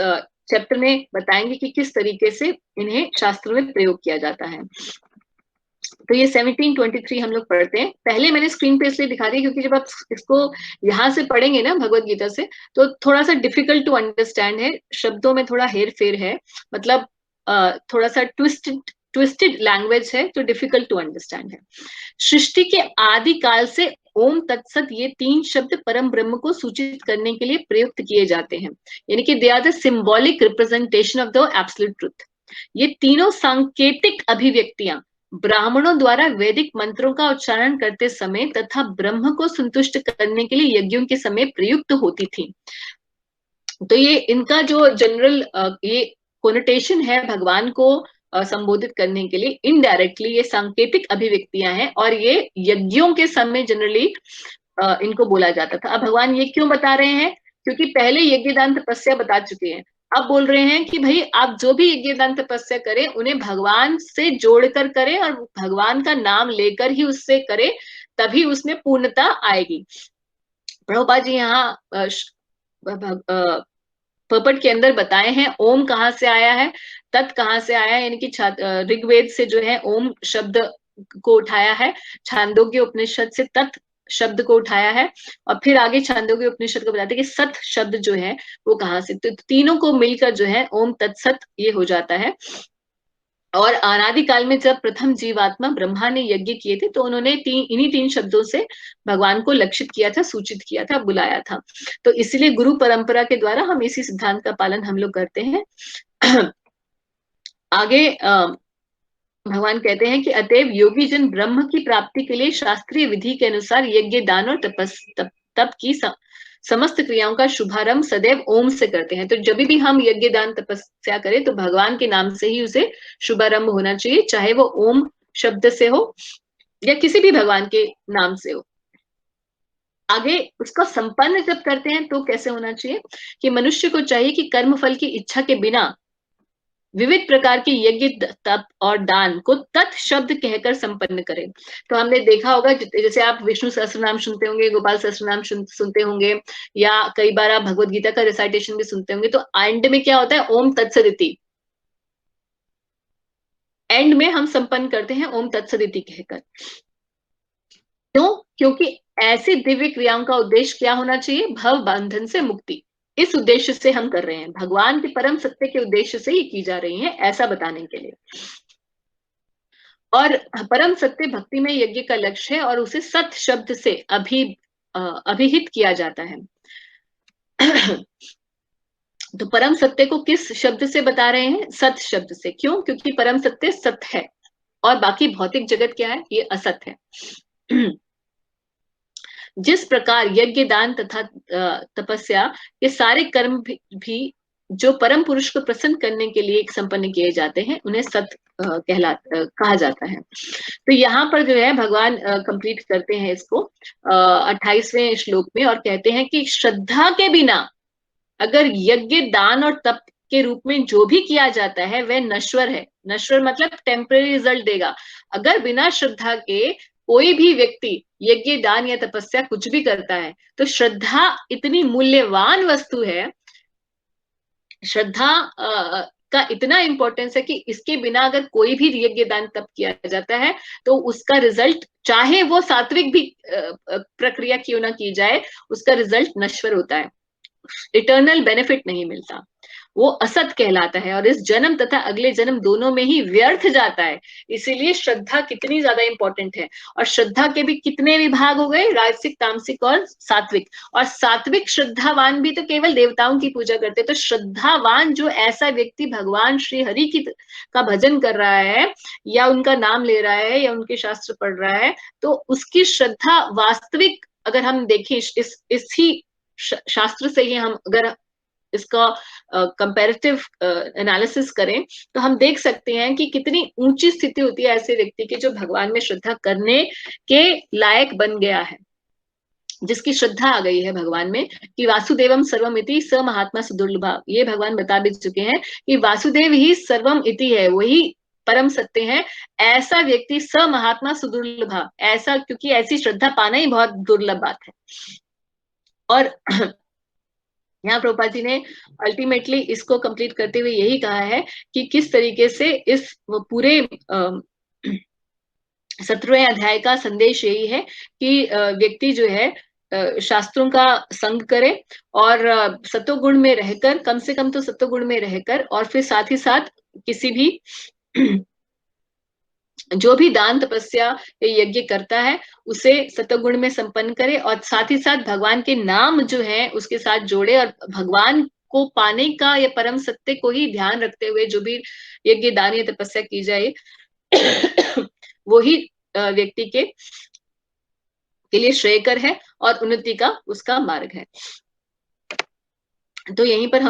चैप्टर में बताएंगे कि किस तरीके से इन्हें शास्त्र में प्रयोग किया जाता है। तो ये 1723 हम लोग पढ़ते हैं। पहले मैंने स्क्रीन पे इसलिए दिखा दिया क्योंकि जब आप इसको यहाँ से पढ़ेंगे ना भगवत गीता से तो थोड़ा सा डिफिकल्ट टू अंडरस्टैंड है, शब्दों में थोड़ा हेर फेर है, मतलब थोड़ा सा ट्विस्टेड लैंग्वेज है, तो डिफिकल्ट टू अंडरस्टैंड है। सृष्टि के आदि काल से ओम तत्सत ये 3 शब्द परम ब्रह्म को सूचित करने के लिए प्रयुक्त किए जाते हैं, यानी कि they are the symbolic representation of the absolute truth. ये तीनों सांकेतिक अभिव्यक्तियां ब्राह्मणों द्वारा वैदिक मंत्रों का उच्चारण करते समय तथा ब्रह्म को संतुष्ट करने के लिए यज्ञों के समय प्रयुक्त होती थी। तो ये इनका जो जनरल ये कोनोटेशन है भगवान को संबोधित करने के लिए। इनडायरेक्टली ये सांकेतिक अभिव्यक्तियां हैं और ये यज्ञों के समय जनरली इनको बोला जाता था। अब भगवान ये क्यों बता रहे हैं? क्योंकि पहले यज्ञदान तपस्या बता चुके हैं। अब बोल रहे हैं कि भाई आप जो भी यज्ञदान तपस्या करें उन्हें भगवान से जोड़कर करें और भगवान का नाम लेकर ही उससे करें, तभी उसमें पूर्णता आएगी। प्रभुपाद जी यहाँ पर्पट के अंदर बताए हैं ओम कहाँ से आया है, तत् कहाँ से आया है, यानी कि ऋग्वेद से जो है ओम शब्द को उठाया है, छांदोग्य उपनिषद से तत् शब्द को उठाया है, और फिर आगे छांदोग्य उपनिषद को बताते हैं कि सत शब्द जो है वो कहाँ से, तो तीनों को मिलकर जो है ओम तत्सत ये हो जाता है। और अनादिकाल में जब प्रथम जीवात्मा ब्रह्मा ने यज्ञ किए थे तो उन्होंने इन्हीं तीन शब्दों से भगवान को लक्षित किया था, सूचित किया था, बुलाया था। तो इसलिए गुरु परंपरा के द्वारा हम इसी सिद्धांत का पालन हम लोग करते हैं। आगे भगवान कहते हैं कि अतएव योगी जन ब्रह्म की प्राप्ति के लिए शास्त्रीय विधि के अनुसार यज्ञ दान और तप की समस्त क्रियाओं का शुभारंभ सदैव ओम से करते हैं। तो जब भी हम यज्ञ दान तपस्या करें तो भगवान के नाम से ही उसे शुभारंभ होना चाहिए, चाहे वो ओम शब्द से हो या किसी भी भगवान के नाम से हो। आगे उसका संपन्न जब करते हैं तो कैसे होना चाहिए कि मनुष्य को चाहिए कि कर्म फल की इच्छा के बिना विविध प्रकार के यज्ञ तप और दान को तत् शब्द कहकर संपन्न करें। तो हमने देखा होगा जैसे आप विष्णु सहस्त्रनाम सुनते होंगे, गोपाल सहस्त्रनाम सुनते होंगे, या कई बार आप भगवत गीता का रिसाइटेशन भी सुनते होंगे, तो एंड में क्या होता है? ओम तत्सदिति। एंड में हम संपन्न करते हैं ओम तत्सदिति कहकर। क्यों? क्योंकि ऐसी दिव्य क्रियाओं का उद्देश्य क्या होना चाहिए? भव बंधन से मुक्ति। इस उद्देश्य से हम कर रहे हैं, भगवान के परम सत्य के उद्देश्य से ये की जा रही है, ऐसा बताने के लिए। और परम सत्य भक्ति में यज्ञ का लक्ष्य है और उसे सत शब्द से अभिहित किया जाता है। तो परम सत्य को किस शब्द से बता रहे हैं? सत शब्द से। क्यों? क्योंकि परम सत्य सत्य है और बाकी भौतिक जगत क्या है? ये असत है। जिस प्रकार यज्ञ दान तथा तपस्या ये सारे कर्म भी जो परम पुरुष को प्रसन्न करने के लिए संपन्न किए जाते हैं उन्हें सत कहा जाता है। तो यहाँ पर जो है भगवान कंप्लीट करते हैं इसको 28वें श्लोक में और कहते हैं कि श्रद्धा के बिना अगर यज्ञ दान और तप के रूप में जो भी किया जाता है वह नश्वर है। नश्वर मतलब टेम्परेरी रिजल्ट देगा। अगर बिना श्रद्धा के कोई भी व्यक्ति यज्ञ दान या तपस्या कुछ भी करता है तो श्रद्धा इतनी मूल्यवान वस्तु है, श्रद्धा का इतना इंपॉर्टेंस है कि इसके बिना अगर कोई भी यज्ञ दान तप किया जाता है तो उसका रिजल्ट, चाहे वो सात्विक भी प्रक्रिया क्यों ना की जाए, उसका रिजल्ट नश्वर होता है, इटर्नल बेनिफिट नहीं मिलता, वो असत कहलाता है और इस जन्म तथा अगले जन्म दोनों में ही व्यर्थ जाता है। इसीलिए श्रद्धा कितनी ज्यादा इंपॉर्टेंट है। और श्रद्धा के भी कितने विभाग हो गए? राजसिक, तामसिक और सात्विक। और सात्विक श्रद्धावान भी तो केवल देवताओं की पूजा करते, तो श्रद्धावान जो ऐसा व्यक्ति भगवान श्री हरि की का भजन कर रहा है या उनका नाम ले रहा है या उनके शास्त्र पढ़ रहा है, तो उसकी श्रद्धा वास्तविक, अगर हम देखें इसी शास्त्र से ही हम अगर इसका कंपैरेटिव एनालिसिस करें तो हम देख सकते हैं कि कितनी ऊंची स्थिति होती है ऐसे व्यक्ति की जो भगवान में श्रद्धा करने के लायक बन गया है, जिसकी श्रद्धा आ गई है भगवान में कि वासुदेवम सर्वम इति स महात्मा सुदुर्लभा। ये भगवान बता भी चुके हैं कि वासुदेव ही सर्वम इति है, वही परम सत्य है। ऐसा व्यक्ति स महात्मा सुदुर्लभा, ऐसा, क्योंकि ऐसी श्रद्धा पाना ही बहुत दुर्लभ बात है। और यहाँ प्रभुपाद जी ने अल्टीमेटली इसको कंप्लीट करते हुए यही कहा है कि किस तरीके से इस पूरे 17वें अध्याय का संदेश यही है कि व्यक्ति जो है शास्त्रों का संग करे और सत्वगुण में रहकर, कम से कम तो सत्वगुण में रहकर, और फिर साथ ही साथ किसी भी जो भी दान तपस्या यज्ञ करता है उसे सत्वगुण में संपन्न करे और साथ ही साथ भगवान के नाम जो है उसके साथ जोड़े और भगवान को पाने का या परम सत्य को ही ध्यान रखते हुए जो भी यज्ञ दान या तपस्या की जाए वो ही व्यक्ति के लिए श्रेयकर है और उन्नति का उसका मार्ग है। तो यहीं पर हम